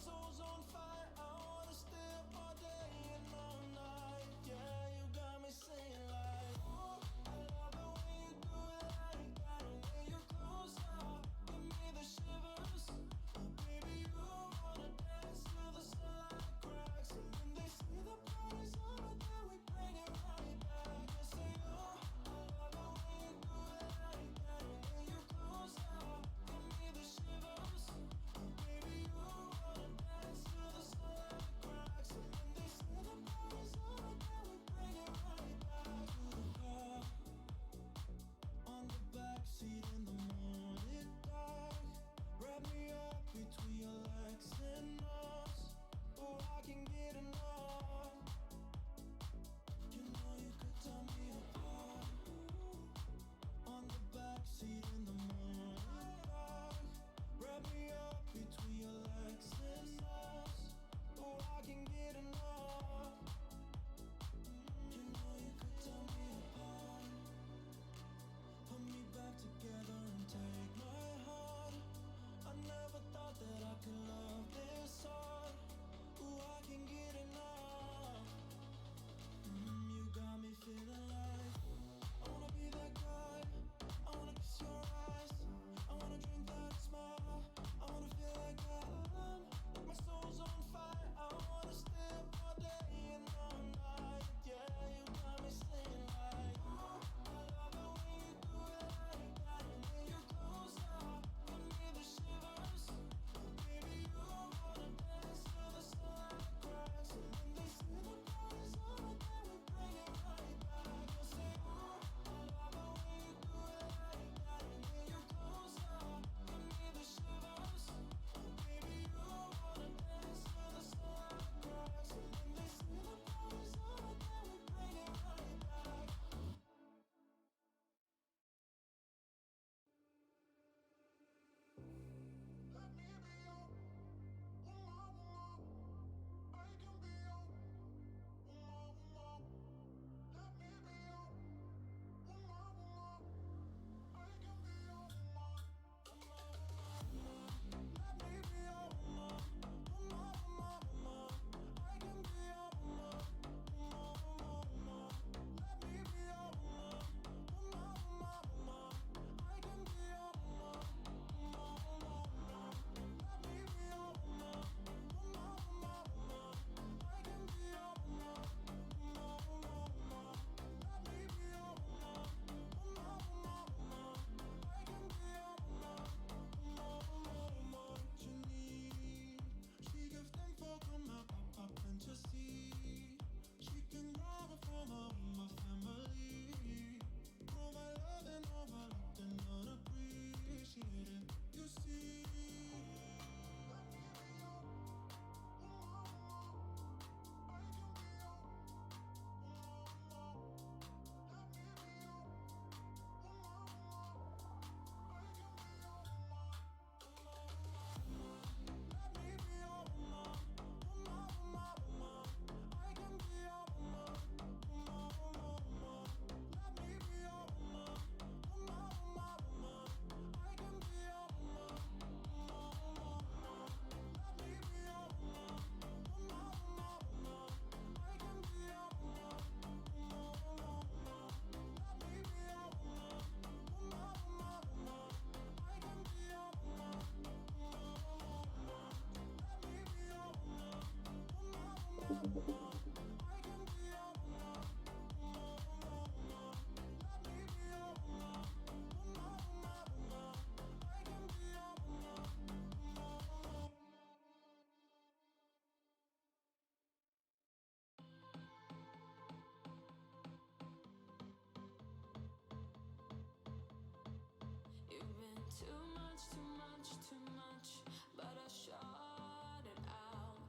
Too much, too much, too much, but I shut it out.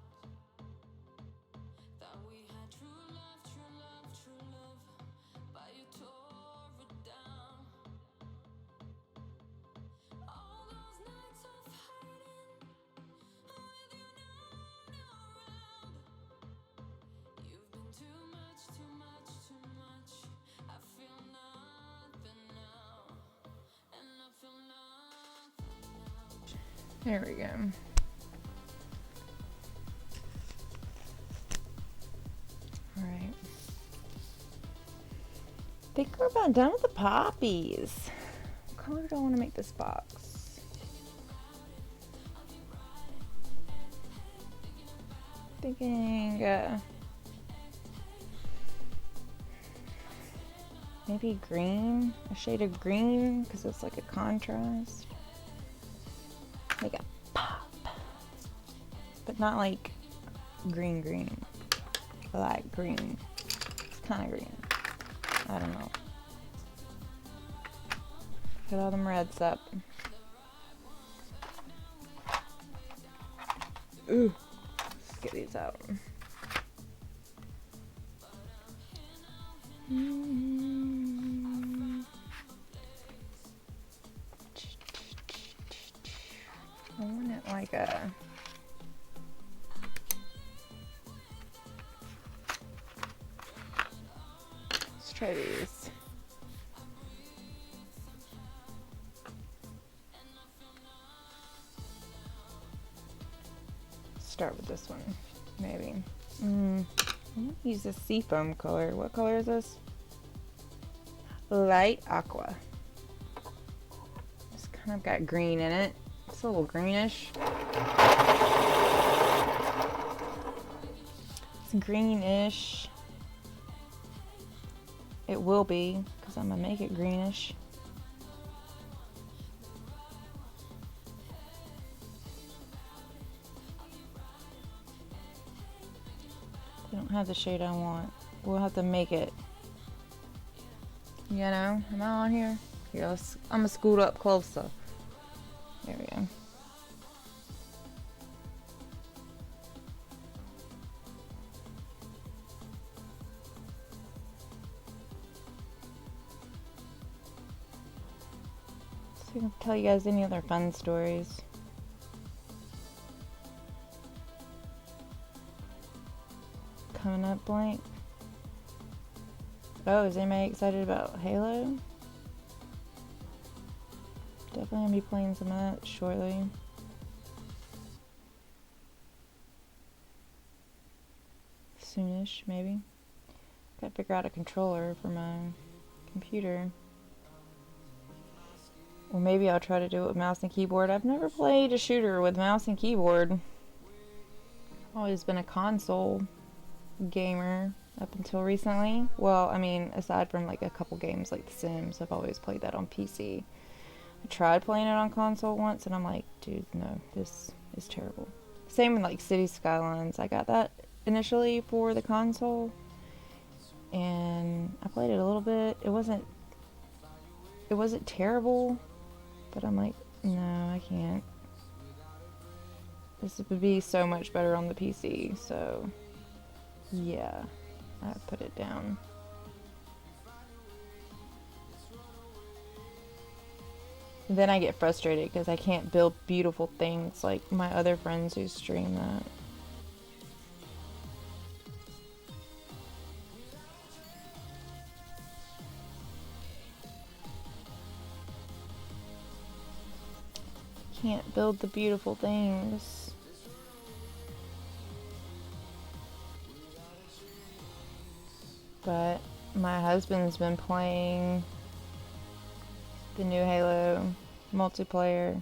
Thought we had true love, true love, true love, but you tore it down. All those nights of hiding, with you not around. You've been too much, too much, too much. I feel nothing now, and I feel nothing now. There we go. Alright. I think we're about done with the poppies. What color do I want to make this box? Thinking maybe green, a shade of green, because it's like a contrast. Make a pop, but not like green green, like green. It's kind of green. I don't know. Put all them reds up. Ooh, let's get these out. I want it like a let's try these. Start with this one, maybe. I'm gonna use a seafoam color. What color is this? Light aqua. It's kind of got green in it. It's a little greenish. It's greenish. It will be, because I'm gonna make it greenish. I don't have the shade I want. We'll have to make it. You know, am I on here? Here, I'm gonna scoot up closer. There we go. See if I can tell you guys any other fun stories. Coming up blank. Oh, is anybody excited about Halo? Definitely gonna be playing some of that shortly. Soonish, maybe. Gotta figure out a controller for my computer. Or maybe I'll try to do it with mouse and keyboard. I've never played a shooter with mouse and keyboard. I've always been a console gamer up until recently. Well, I mean, aside from like a couple games like The Sims, I've always played that on PC. I tried playing it on console once and I'm like, dude, no, this is terrible. Same with like City Skylines. I got that initially for the console and I played it a little bit. It wasn't terrible, but I'm like, no, I can't. This would be so much better on the PC, so yeah, I put it down. Then I get frustrated because I can't build beautiful things like my other friends who stream that. Can't build the beautiful things. But my husband's been playing the new Halo multiplayer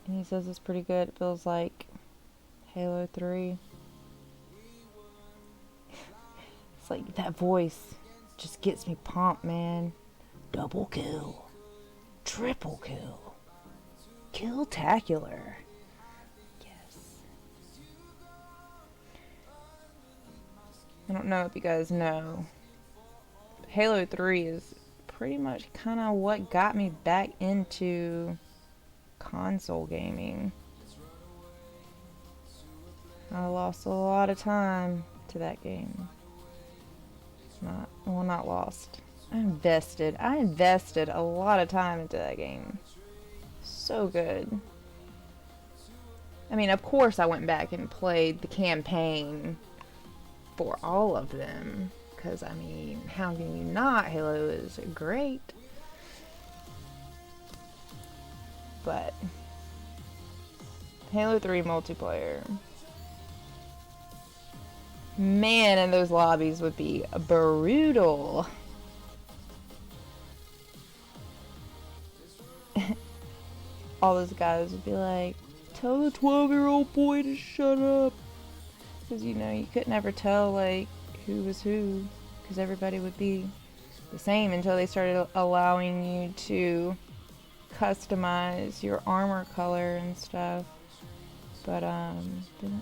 and he says it's pretty good. It feels like Halo 3. It's like that voice just gets me pumped, man. Double kill, triple kill, kill-tacular. I don't know if you guys know, Halo 3 is pretty much kind of what got me back into console gaming. I lost a lot of time to that game. Not lost. I invested a lot of time into that game. So good. I mean, of course I went back and played the campaign for all of them. Because, I mean, how can you not? Halo is great. But Halo 3 multiplayer. Man, and those lobbies would be brutal. All those guys would be like, tell the 12-year-old boy to shut up. Because, you know, you could never tell, like, who was who. Because everybody would be the same until they started allowing you to customize your armor color and stuff. But,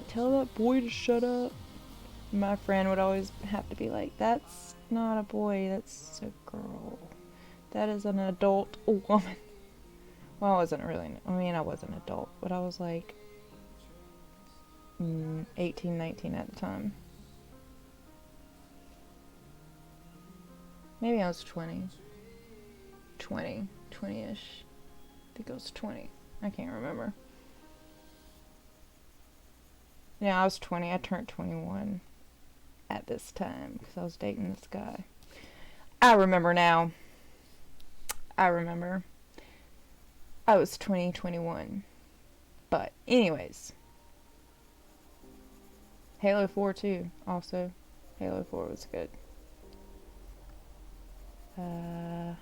tell that boy to shut up. My friend would always have to be like, that's not a boy, that's a girl. That is an adult woman. Well, I wasn't really, I was an adult, but I was like 18, 19 at the time. Maybe I was 20. 20-ish. I think I was 20. I can't remember. Yeah, I was 20. I turned 21 at this time because I was dating this guy. I remember now. I remember. I was 20, 21. But anyways. Halo 4 too, also. Halo 4 was good. I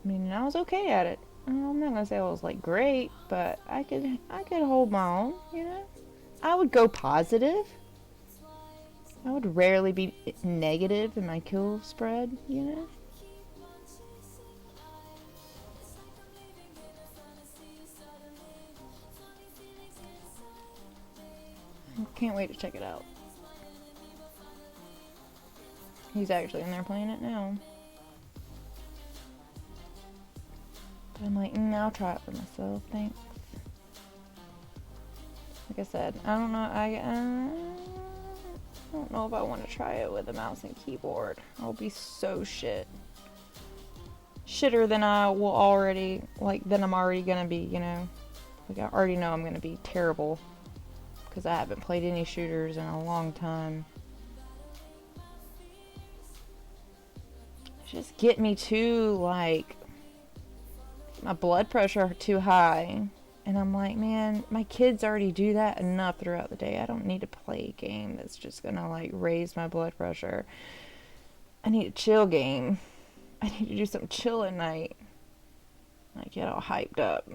mean, I was okay at it. I'm not gonna say I was like great, but I could hold my own, you know? I would go positive. I would rarely be negative in my kill spread, you know? Can't wait to check it out. He's actually in there playing it now. But I'm like, I'll try it for myself, thanks. Like I said, I don't know, I don't know if I want to try it with a mouse and keyboard. I'll be so shitter than I will already, like, than I'm already gonna be, you know? Like, I already know I'm gonna be terrible. Because I haven't played any shooters in a long time. Just get me too, like, my blood pressure too high. And I'm like, man, my kids already do that enough throughout the day. I don't need to play a game that's just gonna, like, raise my blood pressure. I need a chill game. I need to do some chill at night. Like, get all hyped up.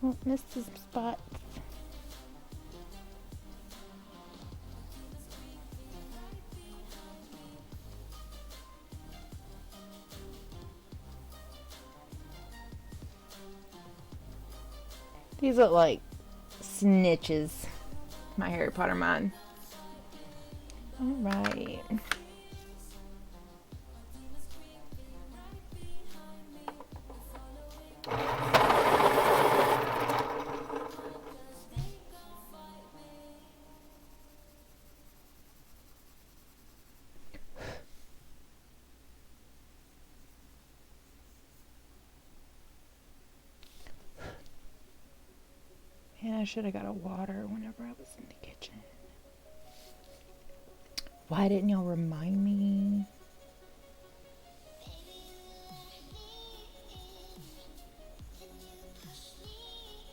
Oh, missed some spots. These look like snitches. My Harry Potter mind. Alright. Man, I should have got a water whenever I was in the kitchen. Why didn't y'all remind me?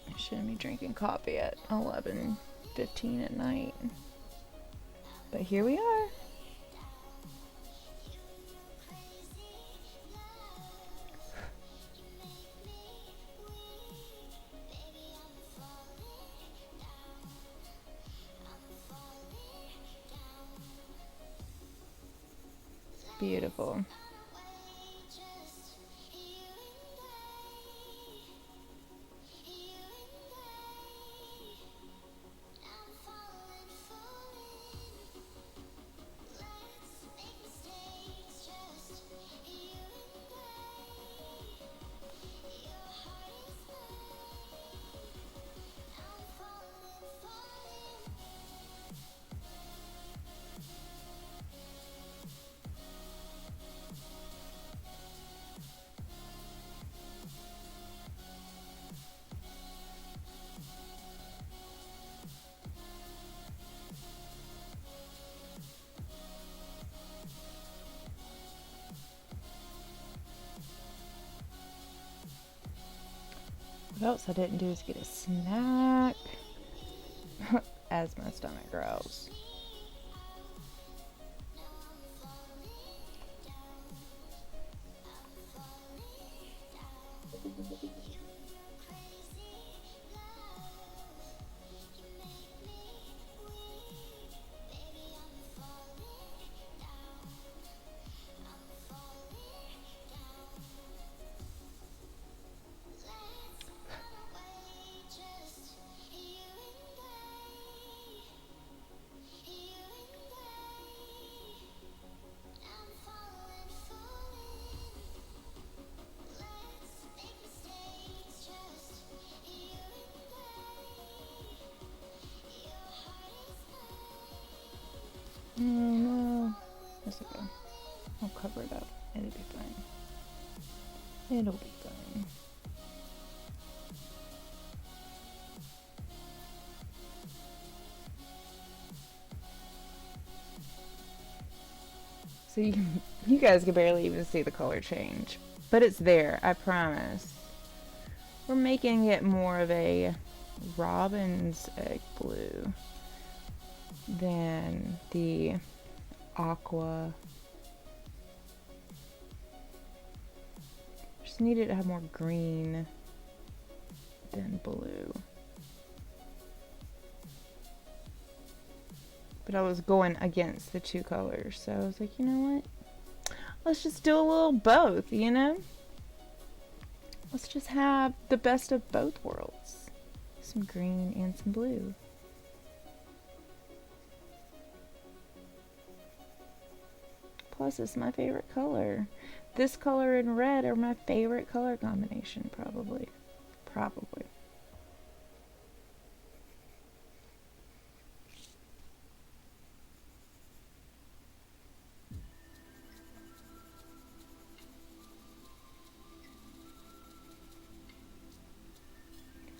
I shouldn't be drinking coffee at 11:15 at night. But here we are. Beautiful. What else I didn't do is get a snack as my stomach growls. Oh no. That's okay. I'll cover it up. It'll be fine. It'll be fine. So you guys can barely even see the color change. But it's there, I promise. We're making it more of a robin's egg blue than the aqua. Just needed to have more green than blue. But I was going against the two colors, so I was like, you know what? Let's just do a little both, you know? Let's just have the best of both worlds. Some green and some blue. Plus, it's my favorite color. This color and red are my favorite color combination, probably. Probably.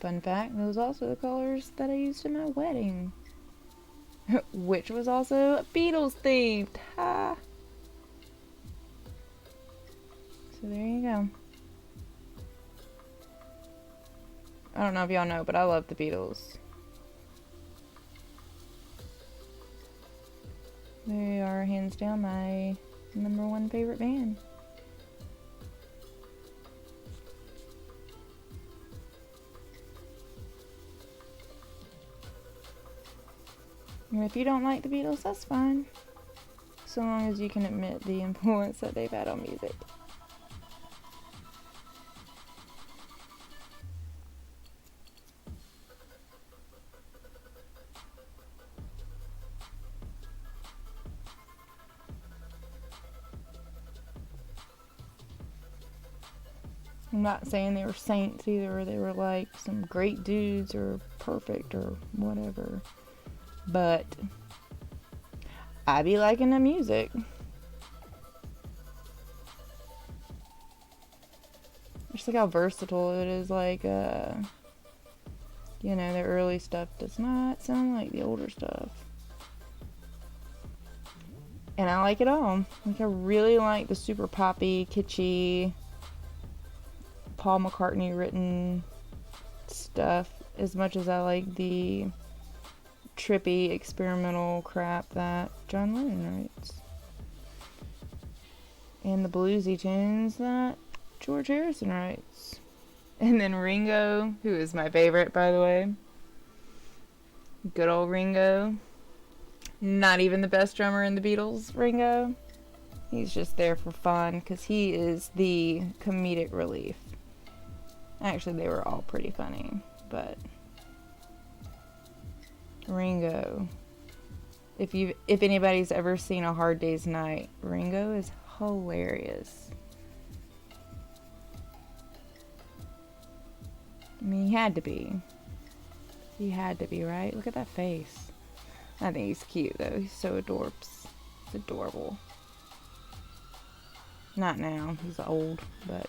Fun fact, those are also the colors that I used in my wedding. Which was also Beatles themed. Ha! So there you go. I don't know if y'all know, but I love the Beatles. They are hands down my #1 favorite band. And if you don't like the Beatles, that's fine. So long as you can admit the influence that they've had on music. I'm not saying they were saints either. They were like some great dudes or perfect or whatever. But I be liking the music. Just like how versatile it is, like You know, the early stuff does not sound like the older stuff. And I like it all. Like, I really like the super poppy, kitschy, Paul McCartney written stuff as much as I like the trippy, experimental crap that John Lennon writes. And the bluesy tunes that George Harrison writes. And then Ringo, who is my favorite, by the way. Good old Ringo. Not even the best drummer in the Beatles, Ringo. He's just there for fun because he is the comedic relief. Actually, they were all pretty funny, but Ringo. If anybody's ever seen A Hard Day's Night, Ringo is hilarious. I mean, he had to be. He had to be, right? Look at that face. I think he's cute, though. He's so adorbs. It's adorable. Not now. He's old, but...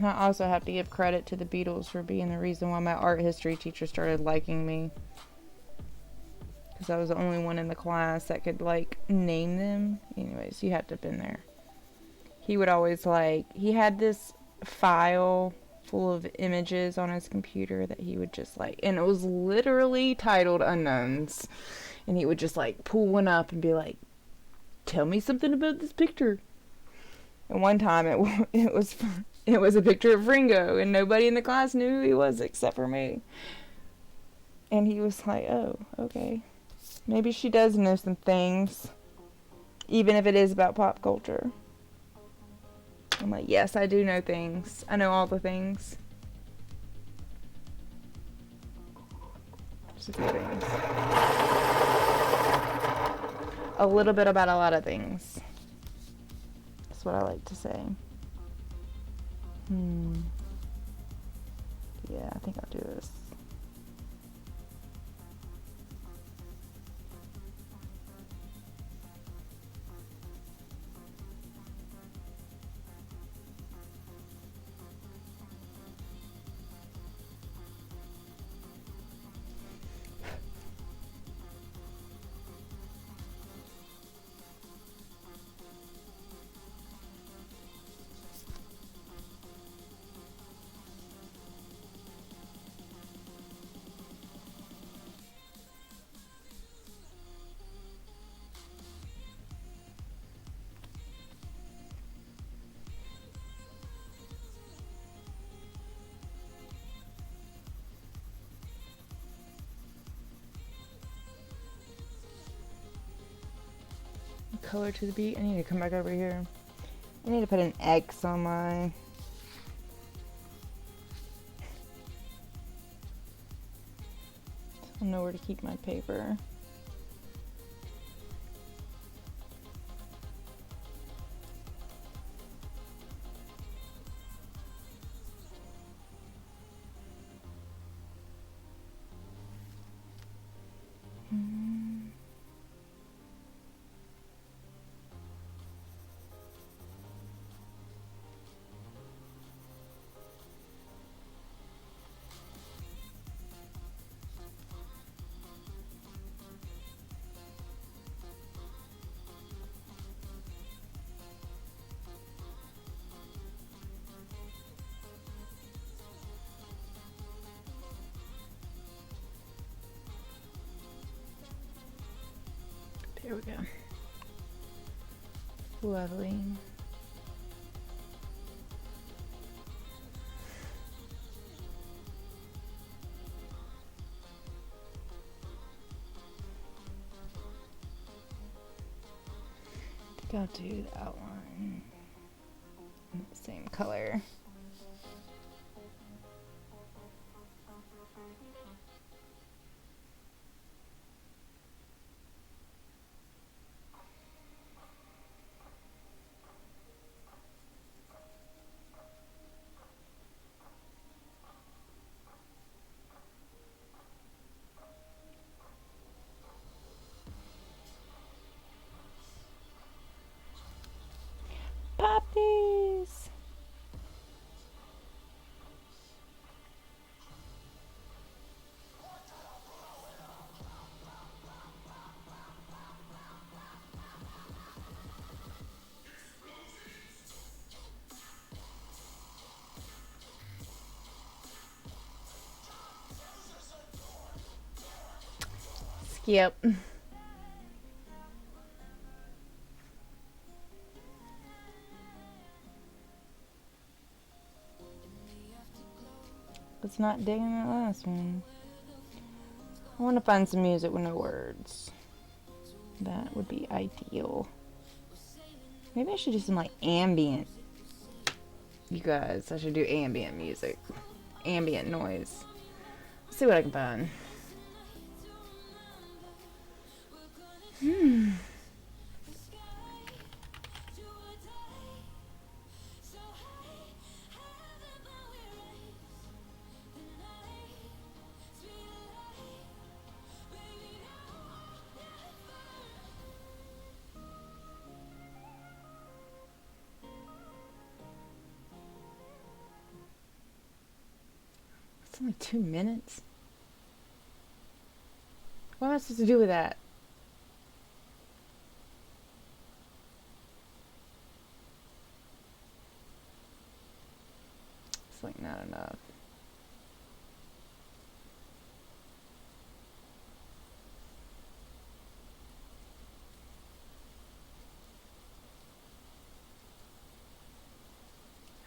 I also have to give credit to the Beatles for being the reason why my art history teacher started liking me. Because I was the only one in the class that could, like, name them. Anyways, you had to have been there. He would always, like, he had this file full of images on his computer that he would just, like, and it was literally titled Unknowns. And he would just, like, pull one up and be like, tell me something about this picture. And one time it was a picture of Ringo, and nobody in the class knew who he was except for me. And he was like, oh, okay. Maybe she does know some things, even if it is about pop culture. I'm like, yes, I do know things. I know all the things. Just a few things. A little bit about a lot of things. That's what I like to say. Yeah, I think I'll do this. Color to the beat. I need to come back over here. I need to put an X on my... I don't know where to keep my paper. There we go. Lovely. I think I'll do the outline in the same color. Yep. It's not digging that last one. I want to find some music with no words. That would be ideal. Maybe I should do some like ambient. You guys, I should do ambient music. Ambient noise. Let's see what I can find. It's only 2 minutes. What am I supposed to do with that? It's like not enough.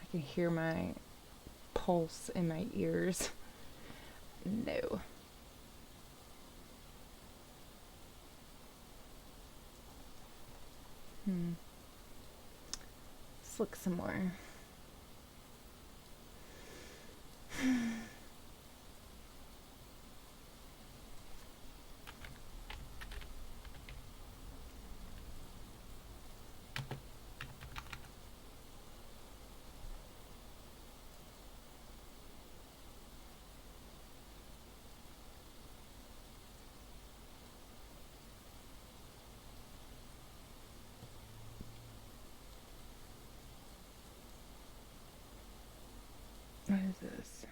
I can hear my pulse in my ears. No. Let's look some more. What is this?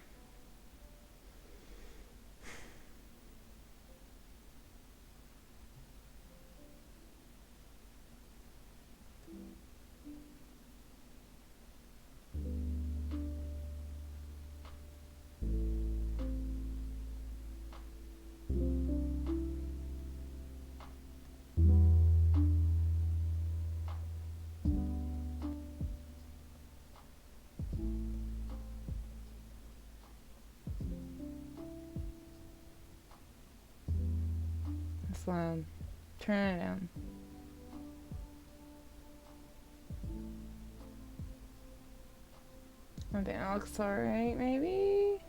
It's loud. Turn it down. I think that looks alright, maybe?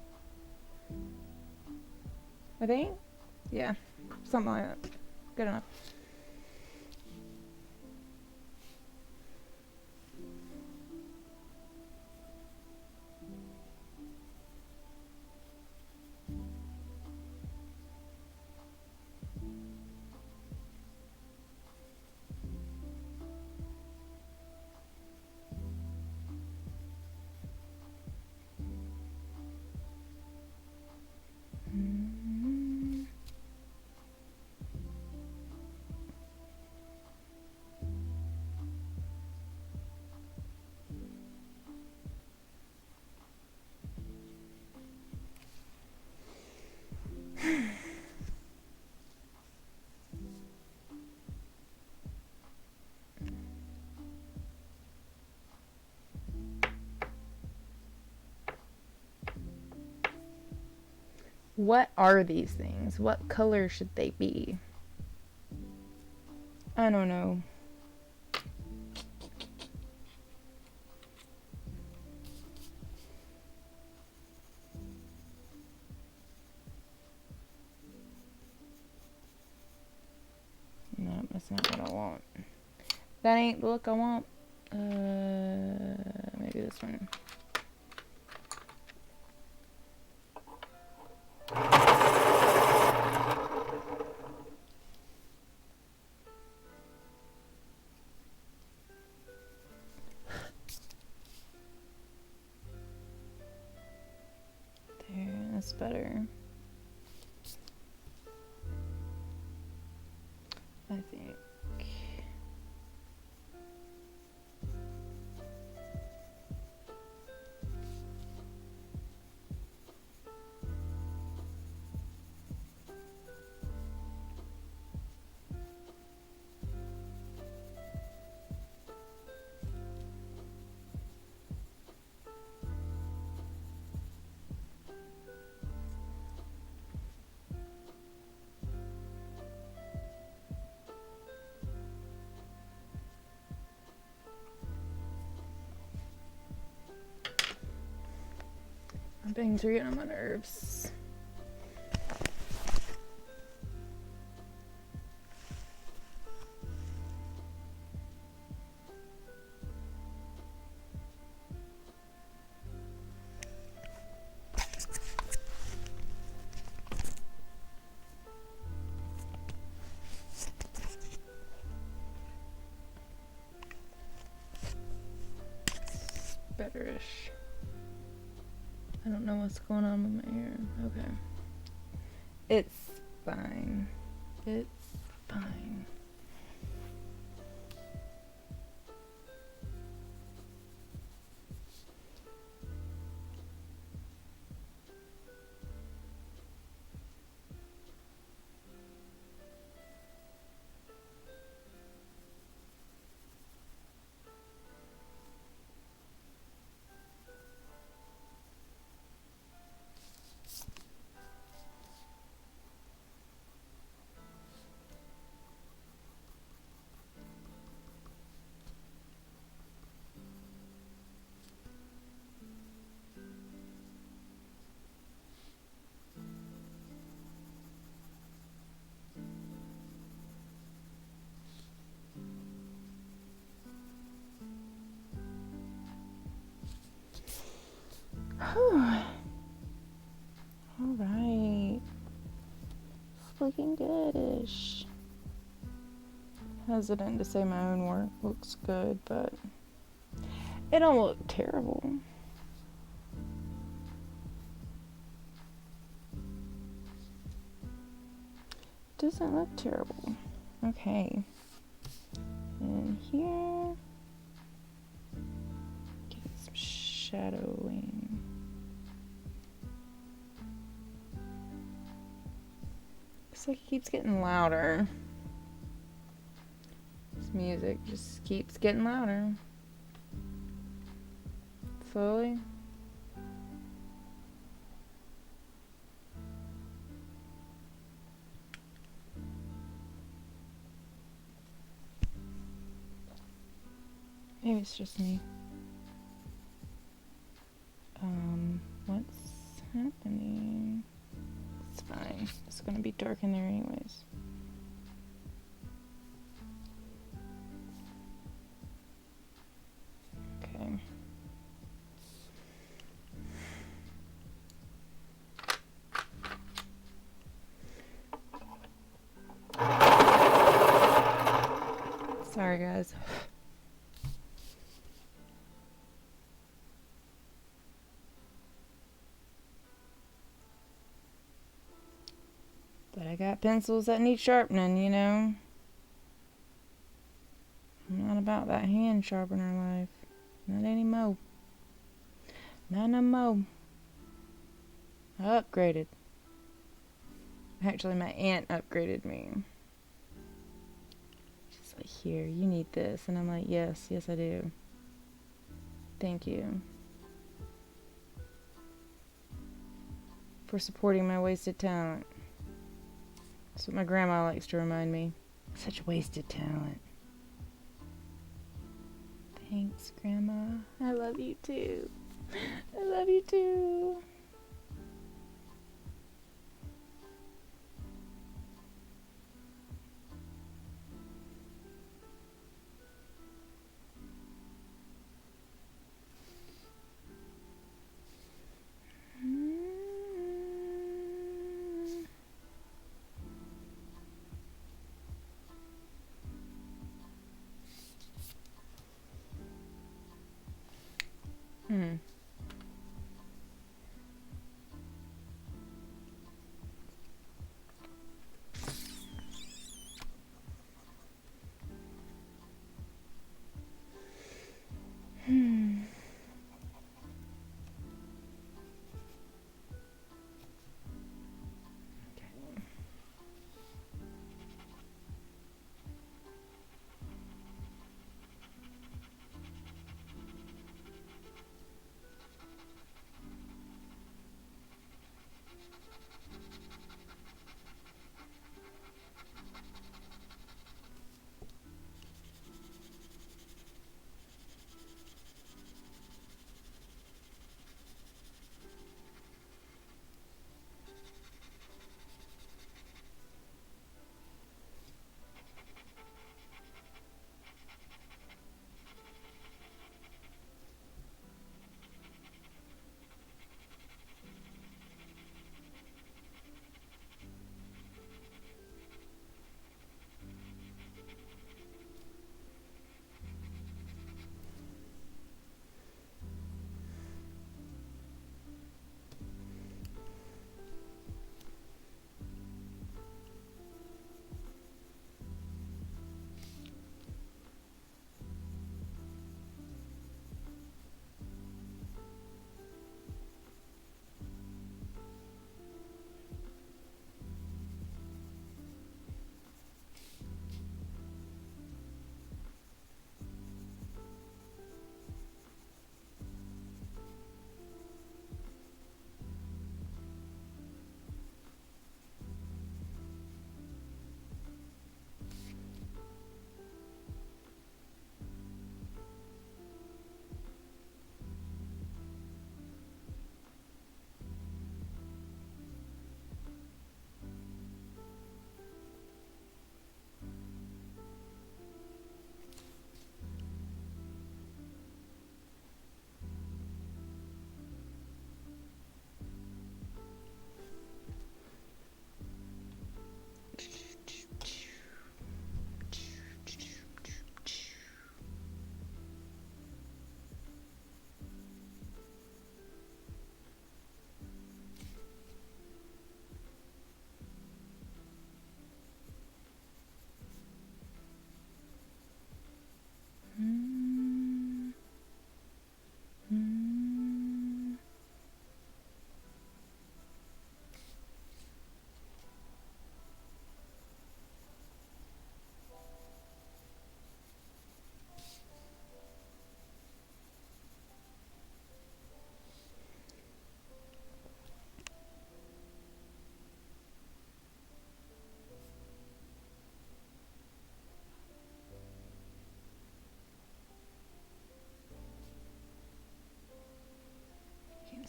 I think? Yeah, something like that. Good enough. What are these things? What color should they be? I don't know. No, that's not what I want. That ain't the look I want. Maybe this one. There, that's better. I think. Bangs are getting on my nerves. Betterish. I don't know what's going on with my hair. Okay. It's fine. It's fine. Alright. It's looking goodish. Hesitant to say my own work looks good, but it don't look terrible. Doesn't look terrible. Okay. And here, get some shadowing. Looks like it keeps getting louder. This music just keeps getting louder. Slowly. Maybe it's just me. What's happening? It's fine. It's gonna be dark in there anyways. Okay. Sorry, guys. But I got pencils that need sharpening, you know. I'm not about that hand sharpener life. Not anymore. Not no more. I upgraded. Actually, my aunt upgraded me. She's like, here, you need this. And I'm like, yes, I do. Thank you for supporting my wasted talent. That's what my grandma likes to remind me. Such wasted talent. Thanks, Grandma. I love you too. I love you too. Hmm.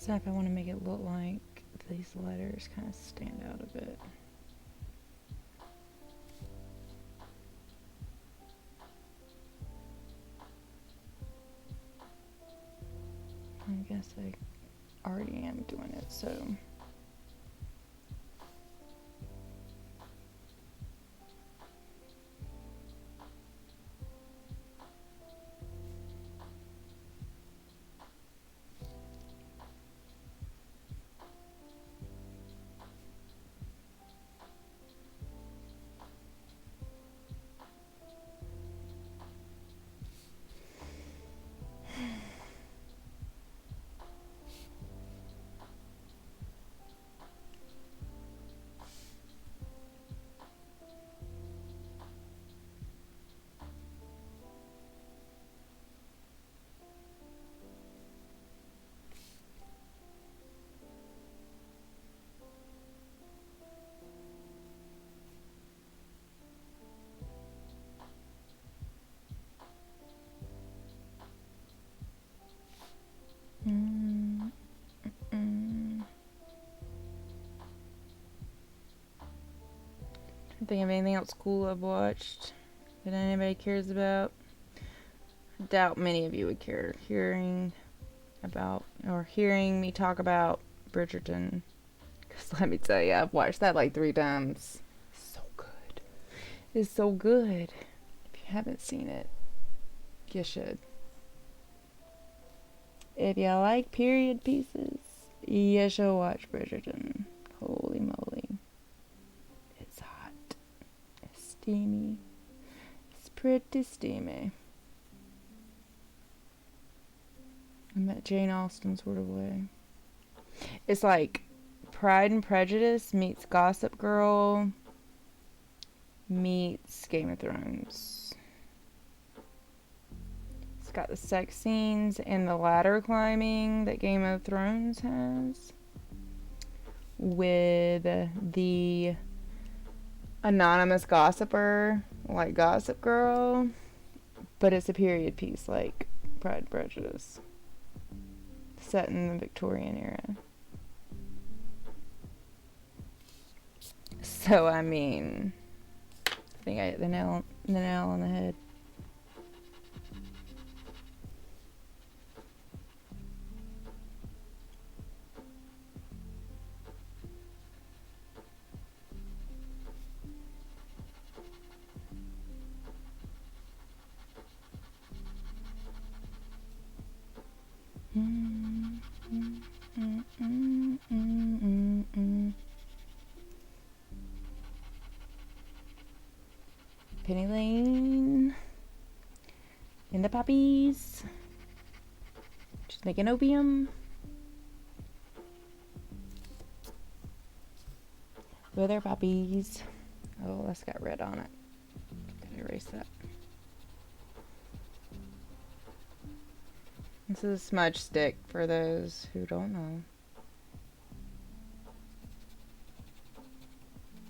So if I want to make it look like these letters kind of stand out a bit. I guess I already am doing it, so. Mm, mm. Can't think of anything else cool I've watched that anybody cares about. I doubt many of you would care hearing me talk about Bridgerton. Because let me tell you, I've watched that like 3 times. So good. It's so good. If you haven't seen it, you should. If you like period pieces, you should watch Bridgerton. Holy moly. It's hot. It's steamy. It's pretty steamy. In that Jane Austen sort of way. It's like Pride and Prejudice meets Gossip Girl meets Game of Thrones. It's got the sex scenes and the ladder climbing that Game of Thrones has, with the anonymous gossiper like Gossip Girl, but it's a period piece like Pride and Prejudice, set in the Victorian era. So I mean, I think I hit the nail on the head. Penny Lane and the puppies. Just making opium with their puppies. Oh, that's got red on it. Gotta erase that. This is a smudge stick for those who don't know.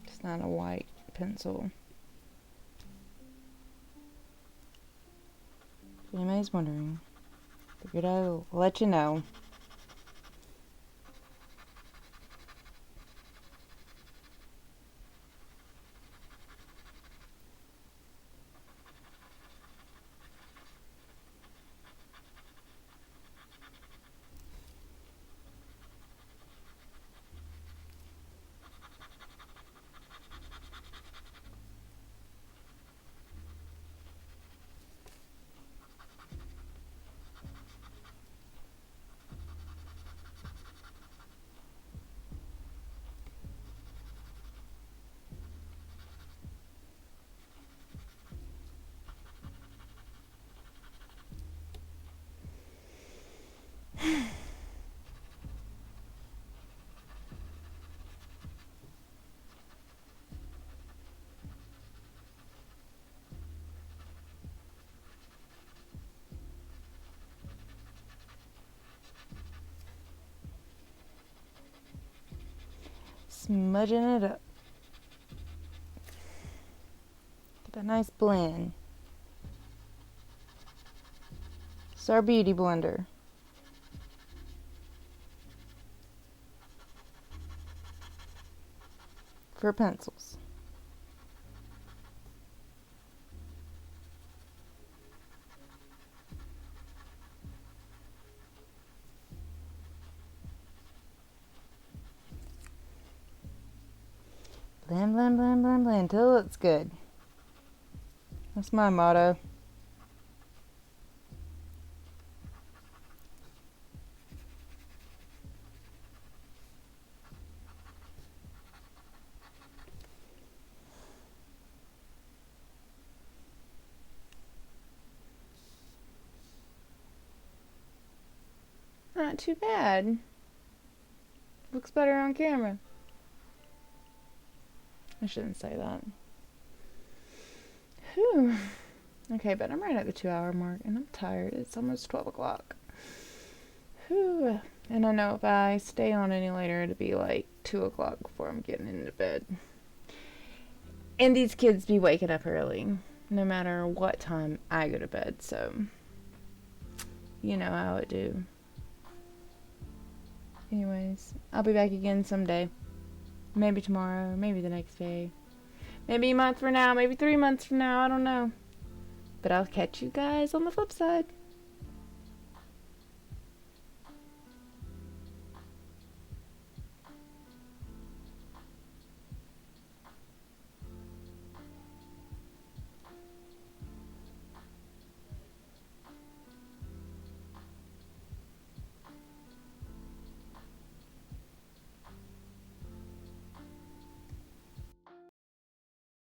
It's not a white pencil. If anybody's wondering, figured I'll let you know. Smudging it up. Get that nice blend. It's our beauty blender. for pencils. Blend, blend, blend, blend, blend till it's good. That's my motto. Not too bad. Looks better on camera. I shouldn't say that. Whew. Okay, but I'm right at the 2-hour mark and I'm tired. It's almost 12 o'clock. Whew. And I know if I stay on any later, it'll be like 2 o'clock before I'm getting into bed. And these kids be waking up early, no matter what time I go to bed, so you know how it do. Anyways, I'll be back again someday. Maybe tomorrow, maybe the next day. Maybe a month from now, maybe 3 months from now, I don't know. But I'll catch you guys on the flip side.